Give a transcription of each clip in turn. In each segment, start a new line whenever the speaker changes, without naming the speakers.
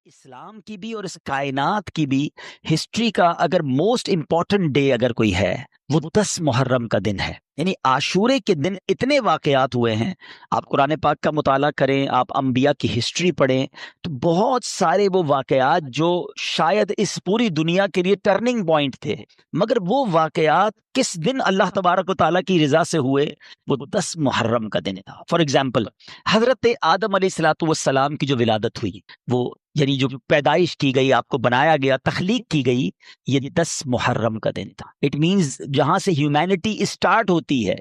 اسلام کی بھی اور اس کائنات کی بھی ہسٹری کا اگر موسٹ امپورٹنٹ ڈے اگر کوئی ہے وہ 10 محرم کا دن ہے. یعنی عاشورے کے دن اتنے واقعات ہوئے ہیں. آپ قرآن پاک کا مطالعہ کریں, آپ انبیاء کی ہسٹری پڑھیں تو بہت سارے وہ واقعات جو شاید اس پوری دنیا کے لیے ٹرننگ پوائنٹ تھے, مگر وہ واقعات کس دن اللہ تبارک و تعالیٰ کی رضا سے ہوئے, وہ 10 محرم کا دن تھا. فار ایگزامپل حضرت آدم علیہ الصلوۃ والسلام کی جو ولادت ہوئی, وہ یعنی جو پیدائش کی گئی, آپ کو بنایا گیا, تخلیق کی گئی, یہ 10 محرم کا دن تھا. اٹ مینز جہاں سے ہیومینٹی اسٹارٹ ہوتی ہے,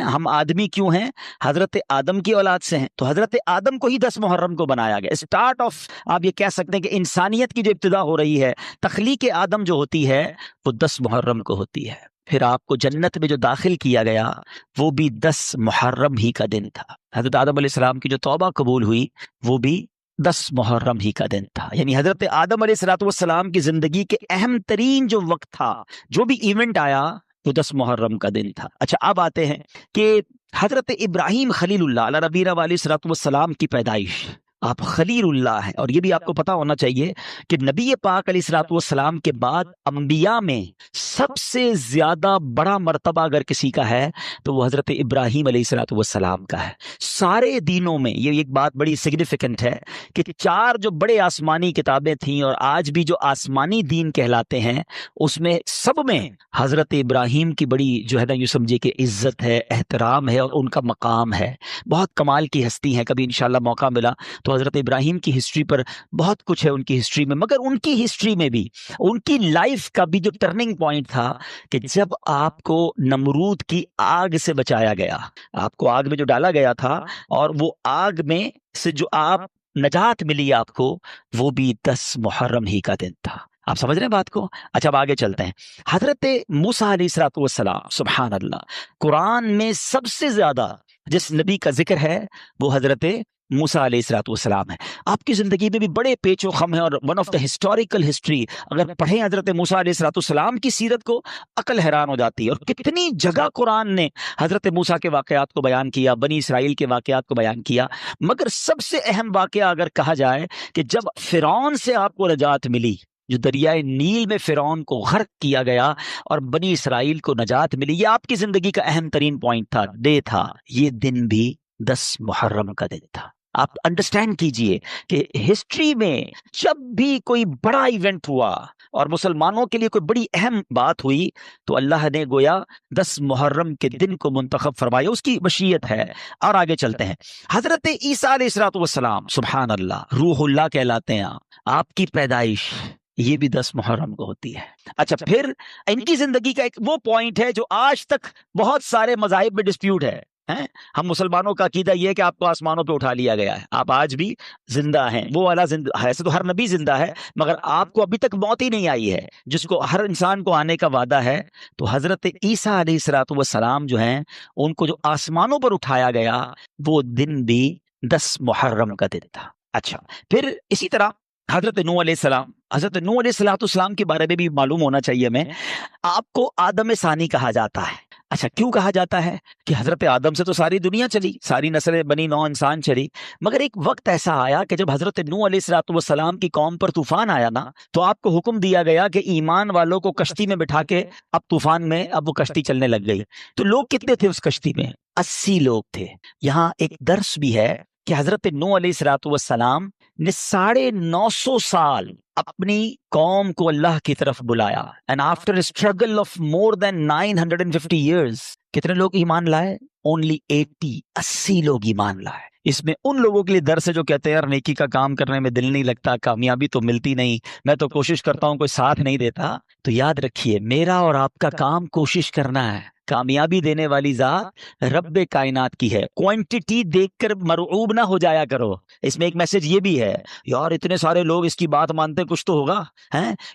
ہم آدمی کیوں ہیں, حضرت آدم کی اولاد سے ہیں, تو حضرت آدم کو ہی 10 محرم کو بنایا گیا. اسٹارٹ آف آپ یہ کہہ سکتے ہیں کہ انسانیت کی جو ابتدا ہو رہی ہے, تخلیق آدم جو ہوتی ہے وہ 10 محرم کو ہوتی ہے. پھر آپ کو جنت میں جو داخل کیا گیا وہ بھی 10 محرم ہی کا دن تھا. حضرت آدم علیہ السلام کی جو توبہ قبول ہوئی وہ بھی 10 محرم ہی کا دن تھا. یعنی حضرت آدم علیہ السلام کی زندگی کے اہم ترین جو وقت تھا, جو بھی ایونٹ آیا, وہ 10 محرم کا دن تھا. اچھا, اب آتے ہیں کہ حضرت ابراہیم خلیل اللہ علیہ نبینا علیہ السلام کی پیدائش. آپ خلیل اللہ ہیں, اور یہ بھی آپ کو پتا ہونا چاہیے کہ نبی پاک علیہ الصلوۃ والسلام کے بعد انبیاء میں سب سے زیادہ بڑا مرتبہ اگر کسی کا ہے تو وہ حضرت ابراہیم علیہ الصلوۃ والسلام کا ہے. سارے دینوں میں یہ ایک بات بڑی سگنیفیکنٹ ہے کہ 4 جو بڑے آسمانی کتابیں تھیں اور آج بھی جو آسمانی دین کہلاتے ہیں, اس میں سب میں حضرت ابراہیم کی بڑی جو ہے نا, یوں سمجھے کہ عزت ہے, احترام ہے, اور ان کا مقام ہے. بہت کمال کی ہستی ہے. کبھی انشاءاللہ موقع ملا تو حضرت ابراہیم کی ہسٹری پر بہت کچھ ہے ان کی ہسٹری میں, مگر ان کی ہسٹری میں بھی ان کی لائف کا بھی جو ٹرننگ پوائنٹ تھا کہ جب آپ کو نمرود کی آگ سے بچایا گیا, آپ کو آگ میں جو ڈالا گیا تھا, اور وہ آگ میں سے جو آپ نجات ملی آپ کو, وہ بھی 10 محرم ہی کا دن تھا. آپ سمجھ رہے ہیں بات کو؟ اچھا, اب آگے چلتے ہیں. حضرت موسیٰ علیہ الصلوۃ والسلام, سبحان اللہ, قرآن میں سب سے زیادہ جس نبی کا ذکر ہے وہ حضرت موسیٰ علیہ الصلوۃ والسلام ہے. آپ کی زندگی میں بھی بڑے پیچ و خم ہیں, اور one of the historical history اگر پڑھیں حضرت موسیٰ علیہ الصلوۃ والسلام کی سیرت کو, عقل حیران ہو جاتی ہے. اور کتنی جگہ قرآن نے حضرت موسیٰ کے واقعات کو بیان کیا, بنی اسرائیل کے واقعات کو بیان کیا, مگر سب سے اہم واقعہ اگر کہا جائے کہ جب فرعون سے آپ کو نجات ملی, جو دریائے نیل میں فرعون کو غرق کیا گیا اور بنی اسرائیل کو نجات ملی, یہ آپ کی زندگی کا اہم ترین پوائنٹ تھا, ڈے تھا. یہ دن بھی 10 محرم کا دن تھا. آپ انڈرسٹینڈ کیجئے کہ ہسٹری میں جب بھی کوئی بڑا ایونٹ ہوا اور مسلمانوں کے لیے کوئی بڑی اہم بات ہوئی تو اللہ نے گویا 10 محرم کے دن کو منتخب فرمایا. اس کی مشیت ہے. اور آگے چلتے ہیں. حضرت عیسیٰ علیہ الصلوۃ والسلام, سبحان اللہ, روح اللہ کہلاتے ہیں. آپ کی پیدائش یہ بھی 10 محرم کو ہوتی ہے. اچھا, پھر ان کی زندگی کا ایک وہ پوائنٹ ہے جو آج تک بہت سارے مذاہب میں ڈسپیوٹ ہے. ہم مسلمانوں کا عقیدہ یہ ہے کہ آپ کو آسمانوں پہ اٹھا لیا گیا ہے, آپ آج بھی زندہ ہیں. وہ والا زندہ, ایسے تو ہر نبی زندہ ہے, مگر آپ کو ابھی تک موت ہی نہیں آئی ہے, جس کو ہر انسان کو آنے کا وعدہ ہے. تو حضرت عیسیٰ علیہ الصلوۃ والسلام جو ہیں, ان کو جو آسمانوں پر اٹھایا گیا وہ دن بھی 10 محرم کا دن تھا. اچھا, پھر اسی طرح حضرت نوح علیہ السلام, حضرت نوح علیہ السلام کے بارے میں بھی معلوم ہونا چاہیے ہمیں. آپ کو آدم ثانی کہا جاتا ہے. اچھا, کیوں کہا جاتا ہے؟ کہ حضرت آدم سے تو ساری دنیا چلی, ساری نسلیں بنی نوح انسان چلی, مگر ایک وقت ایسا آیا کہ جب حضرت نوح علیہ الصلوۃ والسلام کی قوم پر طوفان آیا نا, تو آپ کو حکم دیا گیا کہ ایمان والوں کو کشتی میں بٹھا کے اب طوفان میں اب وہ کشتی چلنے لگ گئی. تو لوگ کتنے تھے اس کشتی میں؟ 80 لوگ تھے. یہاں ایک درس بھی ہے کہ حضرت نوح علیہ الصلوۃ والسلام نے 950 سال اپنی قوم کو اللہ کی طرف بلایا. and after a struggle of more than 950 years, کتنے لوگ ایمان لائے؟ only 80 لوگ ایمان لائے. اس میں ان لوگوں کے لیے درس ہے جو کہتے ہیں یار نیکی کا کام کرنے میں دل نہیں لگتا, کامیابی تو ملتی نہیں, میں تو کوشش کرتا ہوں کوئی ساتھ نہیں دیتا. تو یاد رکھیے, میرا اور آپ کا کام کوشش کرنا ہے. کامیابی دینے والی ذات رب کائنات کی ہے. کوانٹٹی دیکھ کر مرعوب نہ ہو جایا کرو. اس میں ایک میسج یہ بھی ہے, یار اتنے سارے لوگ اس کی بات مانتے, کچھ تو ہوگا,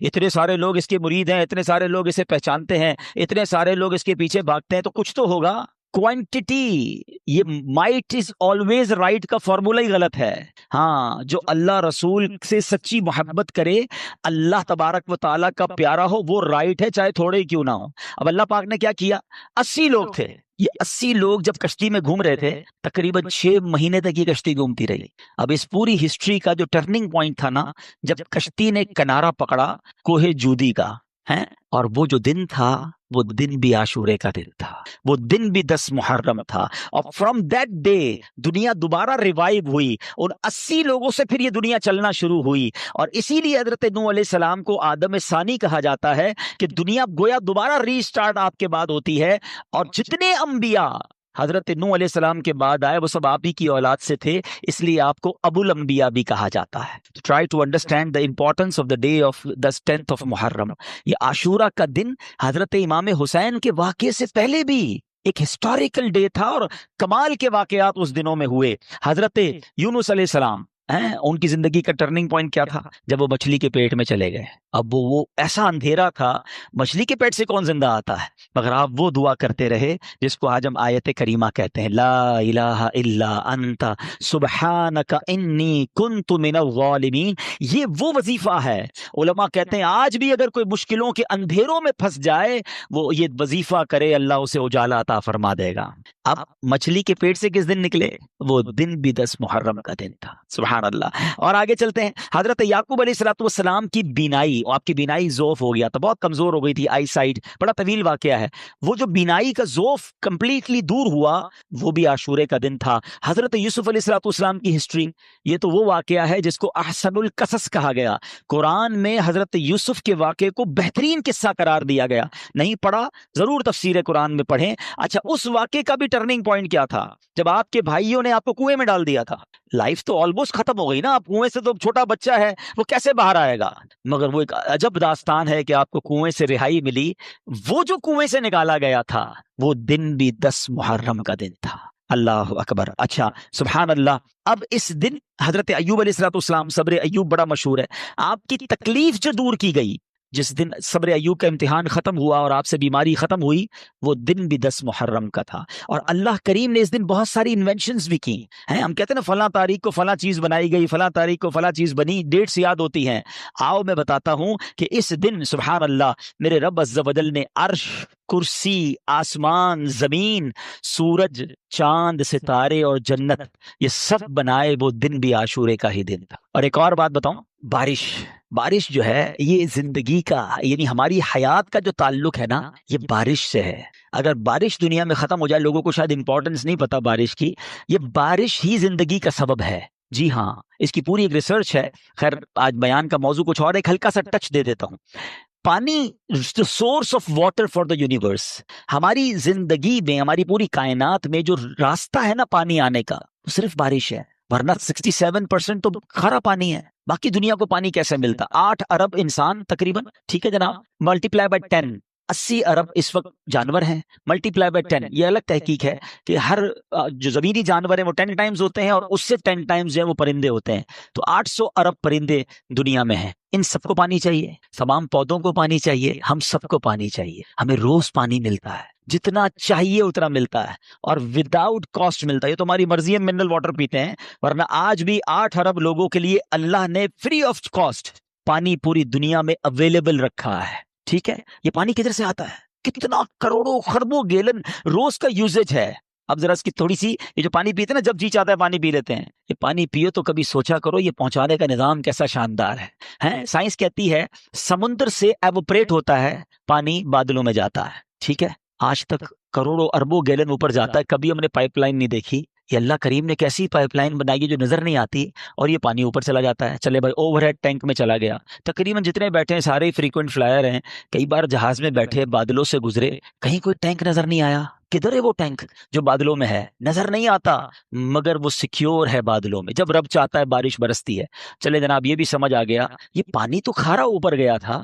اتنے سارے لوگ اس کے مرید ہیں, اتنے سارے لوگ اسے پہچانتے ہیں, اتنے سارے لوگ اس کے پیچھے بھاگتے ہیں, تو کچھ تو ہوگا. کوانٹٹی, یہ مائٹ از آلویز رائٹ کا فارمولا ہی غلط ہے. ہاں, جو اللہ رسول سے سچی محبت کرے, اللہ تبارک و تعالیٰ کا پیارا ہو, وہ رائٹ ہے, چاہے تھوڑے ہی کیوں نہ ہو. اب اللہ پاک نے کیا کیا؟ 80 لوگ تھے, یہ 80 لوگ جب کشتی میں گھوم رہے تھے، تقریباً 6 مہینے تک یہ کشتی گھومتی رہی۔ اب اس پوری ہسٹری کا جو ٹرننگ پوائنٹ تھا نا، جب کشتی نے کنارہ پکڑا کوہ جودی کا، ہیں، اور وہ جو دن تھا، وہ دن بھی عاشورے کا دن تھا، وہ دن بھی 10 محرم تھا، اور فرام دیٹ ڈے دنیا دوبارہ ریوائیو ہوئی، ان 80 لوگوں سے پھر یہ دنیا چلنا شروع ہوئی۔ اور اسی لیے حضرت نوح علیہ السلام کو آدم ثانی کہا جاتا ہے کہ دنیا گویا دوبارہ ری سٹارٹ آپ کے بعد ہوتی ہے، اور جتنے انبیاء حضرت نوح علیہ السلام کے بعد آئے وہ سب آپ ہی کی اولاد سے تھے، اس لیے آپ کو ابو الانبیاء بھی کہا جاتا ہے۔ Try to understand the importance of the day of the 10th of Muharram. یہ عاشورہ کا دن حضرت امام حسین کے واقعے سے پہلے بھی ایک ہسٹوریکل ڈے تھا، اور کمال کے واقعات اس دنوں میں ہوئے۔ حضرت یونس علیہ السلام، ان کی زندگی کا ٹرننگ پوائنٹ کیا تھا؟ جب وہ مچھلی کے پیٹ میں چلے گئے۔ اب وہ ایسا اندھیرا تھا، مچھلی کے پیٹ سے کون زندہ آتا ہے؟ مگر آپ وہ دعا کرتے رہے جس کو آج ہم آیت کریمہ کہتے ہیں، لا الہ الا انت سبحانک انی کنت من الظالمین۔ یہ وہ وظیفہ ہے، علماء کہتے ہیں آج بھی اگر کوئی مشکلوں کے اندھیروں میں پھنس جائے، وہ یہ وظیفہ کرے، اللہ اسے اجالا عطا فرما دے گا۔ اب مچھلی کے پیٹ سے کس دن نکلے؟ وہ دن بھی 10 محرم کا دن تھا، سبحان اللہ۔ اور آگے چلتے ہیں، حضرت یعقوب علیہ السلام کی بینائی، آپ کی بینائی ذوف ہو گیا تھا، بہت کمزور ہو گئی تھی، آئی سائٹ، بڑا طویل واقعہ ہے۔ وہ جو بینائی کا ذوف کمپلیٹلی دور ہوا، وہ بھی عاشورے کا دن تھا۔ حضرت یوسف علیہ السلام کی ہسٹری، یہ تو وہ واقعہ ہے جس کو احسن القصص کہا گیا۔ قرآن میں حضرت یوسف کے واقعے کو بہترین قصہ قرار دیا گیا۔ نہیں پڑھا ضرور تفسیر قرآن میں پڑھیں۔ اچھا، اس واقعے کا بھی ٹرننگ پوائنٹ کیا تھا؟ جب آپ کے بھائیوں نے آپ کو کنویں میں ڈال دیا تھا۔ لائف تو آلموسٹ ختم ہو گئی نا، آپ کنویں سے تو چھوٹا بچہ ہے، وہ کیسے باہر آئے گا؟ مگر وہ ایک عجب داستان ہے کہ آپ کو کنویں سے رہائی ملی۔ وہ جو کنویں سے نکالا گیا تھا، وہ دن بھی 10 محرم کا دن تھا۔ اللہ اکبر۔ اچھا، سبحان اللہ۔ اب اس دن حضرت ایوب علیہ السلام، صبر ایوب بڑا مشہور ہے، آپ کی تکلیف جو دور کی گئی، جس دن صبر ایوب کا امتحان ختم ہوا اور آپ سے بیماری ختم ہوئی، وہ دن بھی 10 محرم کا تھا۔ اور اللہ کریم نے اس دن بہت ساری انوینشنز بھی کی ہیں۔ ہم کہتے ہیں نا فلاں تاریخ کو فلاں چیز بنائی گئی، فلاں تاریخ کو فلاں چیز بنی، ڈیٹس یاد ہوتی ہیں۔ آؤ میں بتاتا ہوں کہ اس دن سبحان اللہ میرے رب عز و جل نے عرش، کرسی، آسمان، زمین، سورج، چاند، ستارے اور جنت، یہ سب بنائے، وہ دن بھی عاشورے کا ہی دن تھا۔ اور ایک اور بات بتاؤں، بارش جو ہے یہ زندگی کا، یعنی ہماری حیات کا جو تعلق ہے نا، یہ بارش سے ہے۔ اگر بارش دنیا میں ختم ہو جائے، لوگوں کو شاید امپورٹنس نہیں پتا بارش کی، یہ بارش ہی زندگی کا سبب ہے۔ جی ہاں، اس کی پوری ایک ریسرچ ہے۔ خیر آج بیان کا موضوع کچھ اور، ایک ہلکا سا ٹچ دے دیتا ہوں۔ پانی، source of water for the universe, ہماری زندگی میں، ہماری پوری کائنات میں جو راستہ ہے نا پانی آنے کا، وہ صرف بارش ہے، ورنہ 67% تو کھارا پانی ہے۔ باقی دنیا کو پانی کیسے ملتا؟ 8 ارب انسان تقریباً، ٹھیک ہے جناب، ملٹیپلائی بائی 10، 80 ارب اس وقت جانور ہیں، ملٹیپلائی بائی 10۔ یہ الگ تحقیق ہے کہ ہر جو زمینی جانور ہیں وہ 10 ٹائمز ہوتے ہیں، اور اس سے 10 ٹائمز جو ہے وہ پرندے ہوتے ہیں۔ تو 800 ارب پرندے دنیا میں ہیں۔ ان سب کو پانی چاہیے، تمام پودوں کو پانی چاہیے، ہم سب کو پانی چاہیے۔ ہمیں روز پانی ملتا ہے، جتنا چاہیے اتنا ملتا ہے، اور وداؤٹ کاسٹ ملتا ہے۔ یہ تو ہماری مرضی ہے، منرل واٹر پیتے ہیں، ورنہ آج بھی 8 ارب لوگوں کے لیے اللہ نے فری آف کاسٹ پانی پوری دنیا میں اویلیبل رکھا ہے۔ ٹھیک ہے، یہ پانی کدھر سے آتا ہے؟ کتنا کروڑوں خربوں گیلن روز کا یوزیج ہے۔ اب ذرا اس کی تھوڑی سی، یہ جو پانی پیتے ہیں نا، جب جی چاہتا ہے پانی پی لیتے ہیں، یہ پانی پیو تو کبھی سوچا کرو یہ پہنچانے کا نظام کیسا شاندار ہے۔ سائنس کہتی ہے سمندر سے ایوپریٹ ہوتا ہے پانی، بادلوں میں جاتا ہے۔ ٹھیک ہے، آج تک کروڑوں اربوں گیلن اوپر جاتا ہے، کبھی ہم نے پائپ لائن نہیں دیکھی۔ یہ اللہ کریم نے کیسی پائپ لائن بنائی ہے جو نظر نہیں آتی، اور یہ پانی اوپر چلا جاتا ہے۔ چلے بھائی، اوور ہیڈ ٹینک میں چلا گیا، تقریباً جتنے بیٹھے ہیں سارے فریکوینٹ فلائر ہیں، کئی بار جہاز میں بیٹھے بادلوں سے گزرے، کہیں کوئی ٹینک نظر نہیں آیا۔ کدھر ہے وہ ٹینک جو بادلوں میں ہے؟ نظر نہیں آتا، مگر وہ سیکیور ہے بادلوں میں، جب رب چاہتا ہے بارش برستی ہے۔ چلے جناب، یہ بھی سمجھ آ گیا، یہ پانی تو کھارا اوپر گیا تھا۔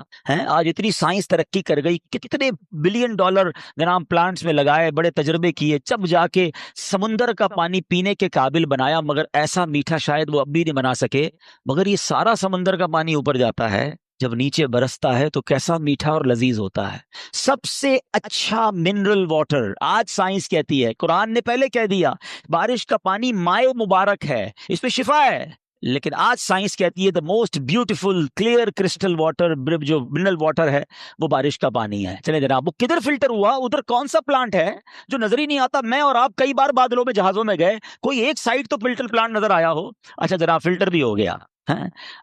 آج اتنی سائنس ترقی کر گئی، کتنے $بلین جناب پلانٹس میں لگائے، بڑے تجربے کیے، جب جا کے سمندر کا پانی پینے کے قابل بنایا، مگر ایسا میٹھا شاید وہ اب بھی نہیں بنا سکے۔ مگر یہ سارا سمندر کا پانی اوپر جاتا ہے، جب نیچے برستا ہے تو کیسا میٹھا اور لذیذ ہوتا ہے۔ سب سے اچھا منرل واٹر آج سائنس کہتی ہے، قرآن نے پہلے کہہ دیا، بارش کا پانی مائے مبارک ہے، اس میں شفا ہے۔ لیکن آج سائنس کہتی ہے the most beautiful clear crystal water, جو منرل واٹر ہے وہ بارش کا پانی ہے۔ چلے جناب، وہ کدھر فلٹر ہوا، ادھر کون سا پلانٹ ہے جو نظر ہی نہیں آتا؟ میں اور آپ کئی بار بادلوں میں جہازوں میں گئے، کوئی ایک سائڈ تو فلٹر پلانٹ نظر آیا ہو؟ اچھا جناب، فلٹر بھی ہو گیا۔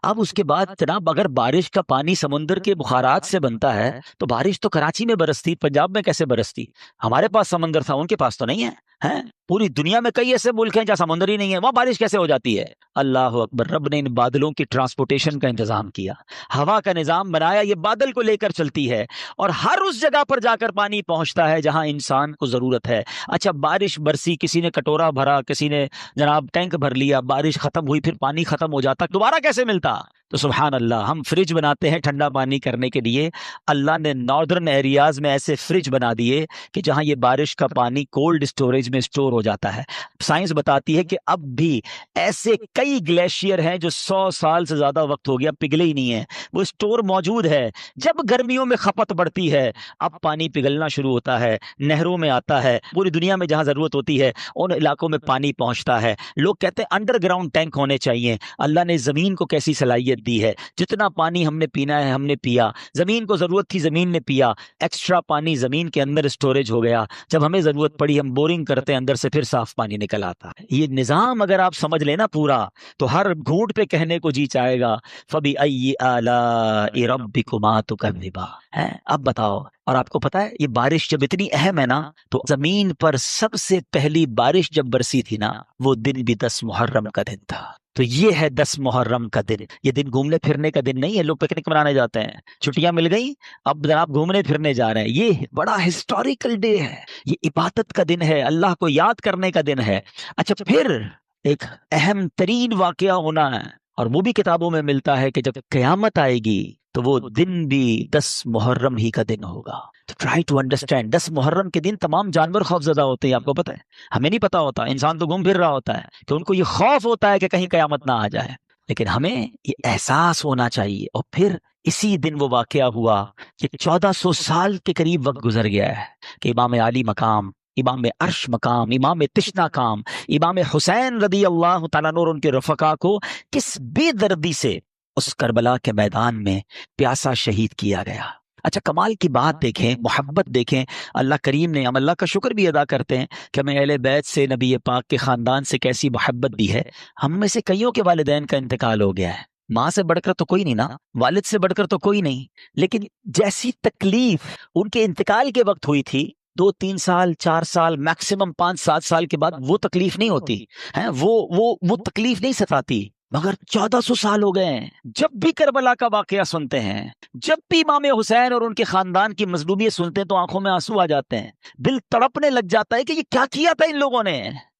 اب اس کے بعد جناب، اگر بارش کا پانی سمندر کے بخارات سے بنتا ہے تو بارش تو کراچی میں برستی، پنجاب میں کیسے برستی؟ ہمارے پاس سمندر تھا، ان کے پاس تو نہیں ہے۔ پوری دنیا میں کئی ایسے ملک ہیں جہاں سمندر ہی نہیں ہے، وہاں بارش کیسے ہو جاتی ہے؟ اللہ اکبر، رب نے ان بادلوں کی ٹرانسپورٹیشن کا انتظام کیا، ہوا کا نظام بنایا، یہ بادل کو لے کر چلتی ہے اور ہر اس جگہ پر جا کر پانی پہنچتا ہے جہاں انسان کو ضرورت ہے۔ اچھا، بارش برسی، کسی نے کٹورا بھرا، کسی نے جناب ٹینک بھر لیا، بارش ختم ہوئی، پھر پانی ختم ہو جاتا، دوبارہ کیسے ملتا؟ تو سبحان اللہ، ہم فریج بناتے ہیں ٹھنڈا پانی کرنے کے لیے، اللہ نے ناردرن ایریاز میں ایسے فریج بنا دیے کہ جہاں یہ بارش کا پانی کولڈ اسٹوریج میں اسٹور ہو جاتا ہے۔ سائنس بتاتی ہے کہ اب بھی ایسے کئی گلیشیئر ہیں جو 100 سال سے زیادہ وقت ہو گیا پگھلے ہی نہیں ہیں، وہ اسٹور موجود ہے۔ جب گرمیوں میں کھپت بڑھتی ہے، اب پانی پگھلنا شروع ہوتا ہے، نہروں میں آتا ہے، پوری دنیا میں جہاں ضرورت ہوتی ہے ان علاقوں میں پانی پہنچتا ہے۔ لوگ کہتے ہیں انڈر گراؤنڈ ٹینک ہونے چاہیے۔ اللہ نے زمین کو کیسی صلاحیت دی ہے، جتنا پانی ہم نے پینا ہے ہم نے پیا، زمین کو ضرورت تھی زمین نے پیا، ایکسٹرا پانی زمین کے اندر اسٹوریج ہو گیا، جب ہمیں ضرورت پڑی ہم بورنگ کرتے ہیں، اندر سے پھر صاف پانی نکل آتا ہے۔ یہ نظام اگر آپ سمجھ لینا پورا تو ہر گھونٹ پہ کہنے کو جی چاہے گا فَبِأَيِّ آلَاءِ رَبِّكُمَا تُكَذِّبَانِ۔ اب بتاؤ، اور آپ کو پتا ہے یہ بارش جب اتنی اہم ہے نا، تو زمین پر سب سے پہلی بارش جب برسی تھی نا، وہ دن بھی 10 محرم کا دن تھا۔ تو یہ ہے 10 محرم کا دن۔ یہ دن گھومنے پھرنے کا دن نہیں ہے، لوگ پکنک منانے جاتے ہیں، چھٹیاں مل گئی اب جناب گھومنے پھرنے جا رہے ہیں۔ یہ بڑا ہسٹوریکل ڈے ہے، یہ عبادت کا دن ہے، اللہ کو یاد کرنے کا دن ہے۔ اچھا، پھر ایک اہم ترین واقعہ ہونا ہے، اور وہ بھی کتابوں میں ملتا ہے کہ جب قیامت آئے گی تو وہ دن بھی 10 محرم ہی کا دن ہوگا۔ تو ٹرائی ٹو انڈرسٹینڈ، 10 محرم کے دن تمام جانور خوف زدہ ہوتے ہیں، آپ کو پتہ ہے، ہمیں نہیں پتا ہوتا، انسان تو گھوم پھر رہا ہوتا ہے کہ ان کو یہ خوف ہوتا ہے کہ کہیں قیامت نہ آ جائے، لیکن ہمیں یہ احساس ہونا چاہیے۔ اور پھر اسی دن وہ واقعہ ہوا کہ 1400 سال کے قریب وقت گزر گیا ہے کہ امام علی مقام، امام عرش مقام، امام تشنا کام، امام حسین رضی اللہ تعالیٰ عنہ اور ان کے رفقا کو کس بے دردی سے اس کربلا کے میدان میں پیاسا شہید کیا گیا۔ اچھا، کمال کی بات دیکھیں، محبت دیکھیں، اللہ کریم نے، ہم اللہ کا شکر بھی ادا کرتے ہیں کہ ہمیں اہل بیت سے، نبی پاک کے خاندان سے کیسی محبت دی ہے۔ ہم میں سے کئیوں کے والدین کا انتقال ہو گیا ہے، ماں سے بڑھ کر تو کوئی نہیں نا، والد سے بڑھ کر تو کوئی نہیں، لیکن جیسی تکلیف ان کے انتقال کے وقت ہوئی تھی، 2-3 سال 4 سال میکسیمم 5-7 سال کے بعد وہ تکلیف نہیں ہوتی ہے، وہ تکلیف نہیں ستاتی، مگر 1400 سال ہو گئے ہیں۔ جب بھی کربلا کا واقعہ سنتے ہیں، جب بھی امام حسین اور ان کے خاندان کی مظلومیت سنتے ہیں تو آنکھوں میں آنسو آ جاتے ہیں، دل تڑپنے لگ جاتا ہے کہ یہ کیا کیا تھا ان لوگوں نے۔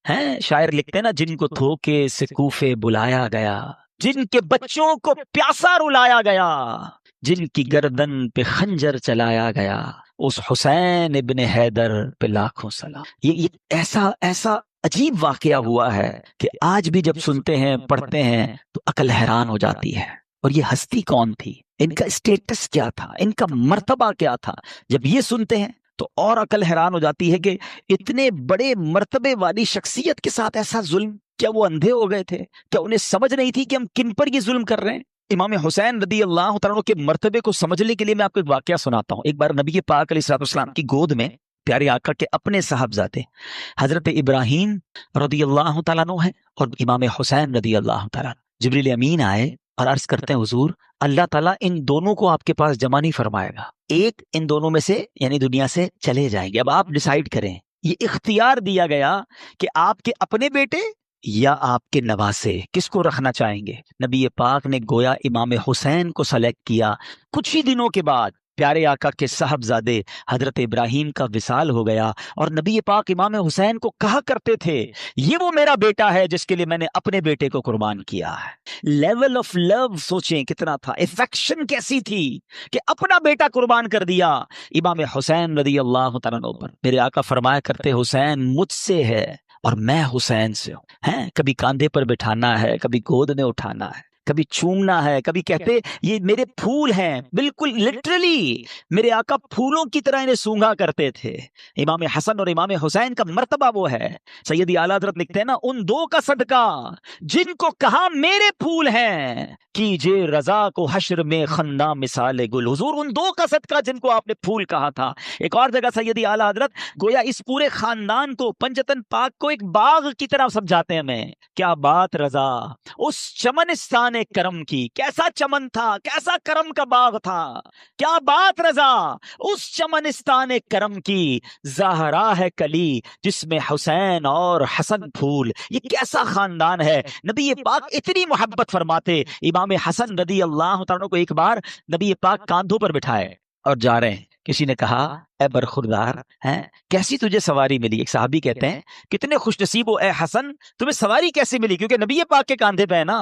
ہیں شاعر لکھتے ہیں نا، جن کو دھوکے سے کوفے بلایا گیا، جن کے بچوں کو پیاسا رلایا گیا، جن کی گردن پہ خنجر چلایا گیا، اس حسین ابن حیدر پہ لاکھوں سلام۔ یہ ایسا عجیب واقعہ ہوا ہے کہ آج بھی جب سنتے ہیں، پڑھتے ہیں تو عقل حیران ہو جاتی ہے۔ اور یہ ہستی کون تھی، ان کا اسٹیٹس کیا تھا، ان کا مرتبہ کیا تھا، جب یہ سنتے ہیں تو اور عقل حیران ہو جاتی ہے کہ اتنے بڑے مرتبے والی شخصیت کے ساتھ ایسا ظلم، کیا وہ اندھے ہو گئے تھے؟ کیا انہیں سمجھ نہیں تھی کہ ہم کن پر یہ ظلم کر رہے ہیں؟ امام حسین رضی اللہ تعالیٰ عنہ کے مرتبے کو سمجھنے کے لیے میں آپ کو ایک واقعہ سناتا ہوں۔ ایک بار نبی پاک علیہ السلام کی گود میں پیارے آقا کے اپنے صاحبزادے حضرت ابراہیم رضی اللہ تعالیٰ عنہ ہیں اور امام حسین رضی اللہ تعالیٰ عنہ۔ جبریل امین آئے اور عرض کرتے ہیں حضور اللہ تعالیٰ ان دونوں کو آپ کے پاس جمع نہیں فرمائے گا، ایک ان دونوں میں سے یعنی دنیا سے چلے جائیں گے، اب آپ ڈیسائیڈ کریں۔ یہ اختیار دیا گیا کہ آپ کے اپنے بیٹے یا آپ کے نواسے کس کو رکھنا چاہیں گے؟ نبی پاک نے گویا امام حسین کو سلیکٹ کیا۔ کچھ ہی دنوں کے بعد پیارے آقا کے صاحبزادے حضرت ابراہیم کا وصال ہو گیا اور نبی پاک امام حسین کو کہا کرتے تھے یہ وہ میرا بیٹا ہے جس کے لیے میں نے اپنے بیٹے کو قربان کیا ہے۔ لیول آف لو سوچیں کتنا تھا، افیکشن کیسی تھی کہ اپنا بیٹا قربان کر دیا امام حسین رضی اللہ تعالیٰ عنہ پر۔ میرے آقا فرمایا کرتے حسین مجھ سے ہے اور میں حسین سے ہوں، کبھی کاندھے پر بٹھانا ہے، کبھی گود میں اٹھانا ہے، کبھی چومنا ہے، کبھی کہتے یہ میرے پھول ہیں، بالکل لٹرلی میرے آقا پھولوں کی طرح انہیں سونگا کرتے تھے۔ امام حسن اور امام حسین کا مرتبہ وہ ہے، سیدی اعلیٰ حضرت لکھتے ہیں نا، ان دو کا صدقہ جن کو کہا میرے پھول ہیں، کیجے رضا کو حشر میں خنداں مثال گل۔ حضور ان دو کا صدقہ جن کو آپ نے پھول کہا تھا۔ ایک اور جگہ سیدی اعلیٰ حضرت گویا اس پورے خاندان کو، پنجتن پاک کو ایک باغ کی طرح سمجھاتے ہیں ہمیں۔ کیا بات رضا اس چمنستان کرم کی، کیسا چمن تھا، کیسا کرم کا باغ تھا، کیا بات رضا اس چمنستان کرم کی، زہرا ہے کلی جس میں حسین اور حسن پھول۔ یہ کیسا خاندان ہے۔ نبی پاک اتنی محبت فرماتے، امام حسن رضی اللہ تعالیٰ کو ایک بار نبی پاک کاندھوں پر بٹھائے اور جا رہے ہیں، کسی نے کہا اے برخوردار ہیں کیسی تجھے سواری ملی؟ ایک صحابی کہتے ہیں کتنے خوش نصیب ہو اے حسن، تمہیں سواری کیسی ملی؟ کیونکہ نبی پاک کے کاندھے پہ ہے نا۔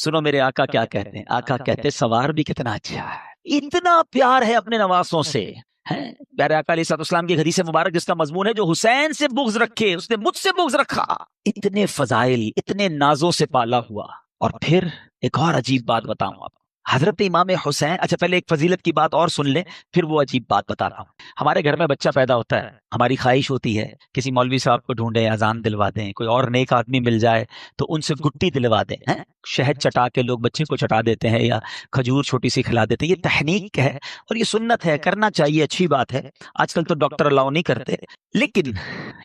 سنو میرے آقا کیا کہتے ہیں، آقا کہتے ہیں سوار بھی کتنا اچھا ہے، اتنا پیار ہے اپنے نواسوں سے۔ پیارے آقا علیہ السلام کی حدیث مبارک جس کا مضمون ہے جو حسین سے بغض رکھے اس نے مجھ سے بغض رکھا، اتنے فضائل، اتنے نازوں سے پالا ہوا۔ اور پھر ایک اور عجیب بات بتاؤں آپ، حضرت امام حسین، اچھا پہلے ایک فضیلت کی بات اور سن لیں پھر وہ عجیب بات بتا رہا ہوں۔ ہمارے گھر میں بچہ پیدا ہوتا ہے، ہماری خواہش ہوتی ہے کسی مولوی صاحب کو ڈھونڈیں، اذان دلوا دیں، کوئی اور نیک آدمی مل جائے تو ان سے گٹی دلوا دیں۔ شہد چٹا کے لوگ بچے کو چٹا دیتے ہیں یا کھجور چھوٹی سی کھلا دیتے ہیں، یہ تحنیک ہے اور یہ سنت ہے، کرنا چاہیے، اچھی بات ہے۔ آج کل تو ڈاکٹر الاؤ نہیں کرتے، لیکن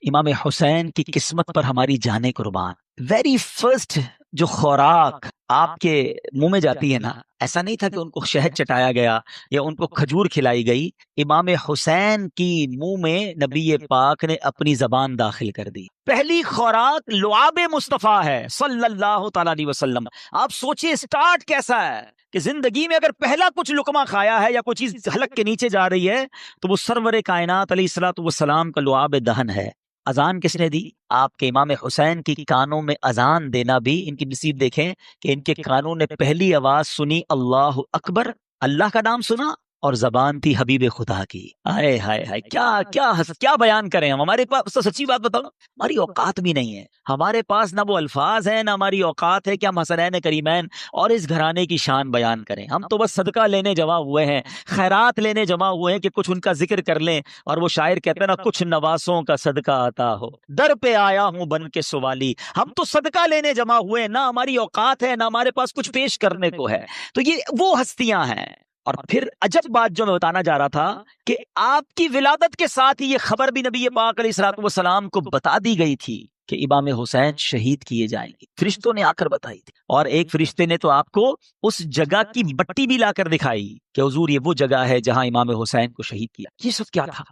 امام حسین کی قسمت پر ہماری جانیں قربان۔ ویری فرسٹ جو خوراک آپ کے منہ میں جاتی ہے نا، ایسا نہیں تھا کہ ان کو شہد چٹایا گیا یا ان کو کھجور کھلائی گئی، امام حسین کی منہ میں نبی پاک نے اپنی زبان داخل کر دی۔ پہلی خوراک لعاب مصطفیٰ ہے صلی اللہ تعالیٰ علیہ وسلم۔ آپ سوچئے سٹارٹ کیسا ہے کہ زندگی میں اگر پہلا کچھ لقمہ کھایا ہے یا کوئی چیز حلق کے نیچے جا رہی ہے تو وہ سرور کائنات علیہ الصلوۃ والسلام کا لعاب دہن ہے۔ اذان کس نے دی؟ آپ کے امام حسین کی کانوں میں اذان دینا بھی ان کی نصیب دیکھیں کہ ان کے کانوں نے پہلی آواز سنی اللہ اکبر، اللہ کا نام سنا، اور زبان تھی حبیب خدا کی۔ ہائے ہائے ہائے، کیا بیان کریں ہم؟ ہمارے پاس تو سچی بات بتاؤ ہماری اوقات بھی نہیں ہے، ہمارے پاس نہ وہ الفاظ ہیں نہ ہماری اوقات ہے کہ ہم حسنین کریمین اور اس گھرانے کی شان بیان کریں۔ ہم تو بس صدقہ لینے جمع ہوئے ہیں، خیرات لینے جمع ہوئے ہیں کہ کچھ ان کا ذکر کر لیں، اور وہ شاعر کہتے ہیں نا کچھ نواسوں کا صدقہ آتا ہو، در پہ آیا ہوں بن کے سوالی۔ ہم تو صدقہ لینے جمع ہوئے ہیں، نہ ہماری اوقات ہے نہ ہمارے پاس کچھ پیش کرنے کو ہے۔ تو یہ وہ ہستیاں ہیں۔ اور پھر عجب بات جو میں بتانا چاہ رہا تھا کہ آپ کی ولادت کے ساتھ ہی یہ خبر بھی نبی پاک علیہ الصلوۃ والسلام کو بتا دی گئی تھی کہ امام حسین شہید کیے جائیں گے، فرشتوں نے آ کر بتائی تھی، اور ایک فرشتے نے تو آپ کو اس جگہ کی مٹی بھی لا کر دکھائی کہ حضور یہ وہ جگہ ہے جہاں امام حسین کو شہید کیا۔ یہ سب کیا تھا؟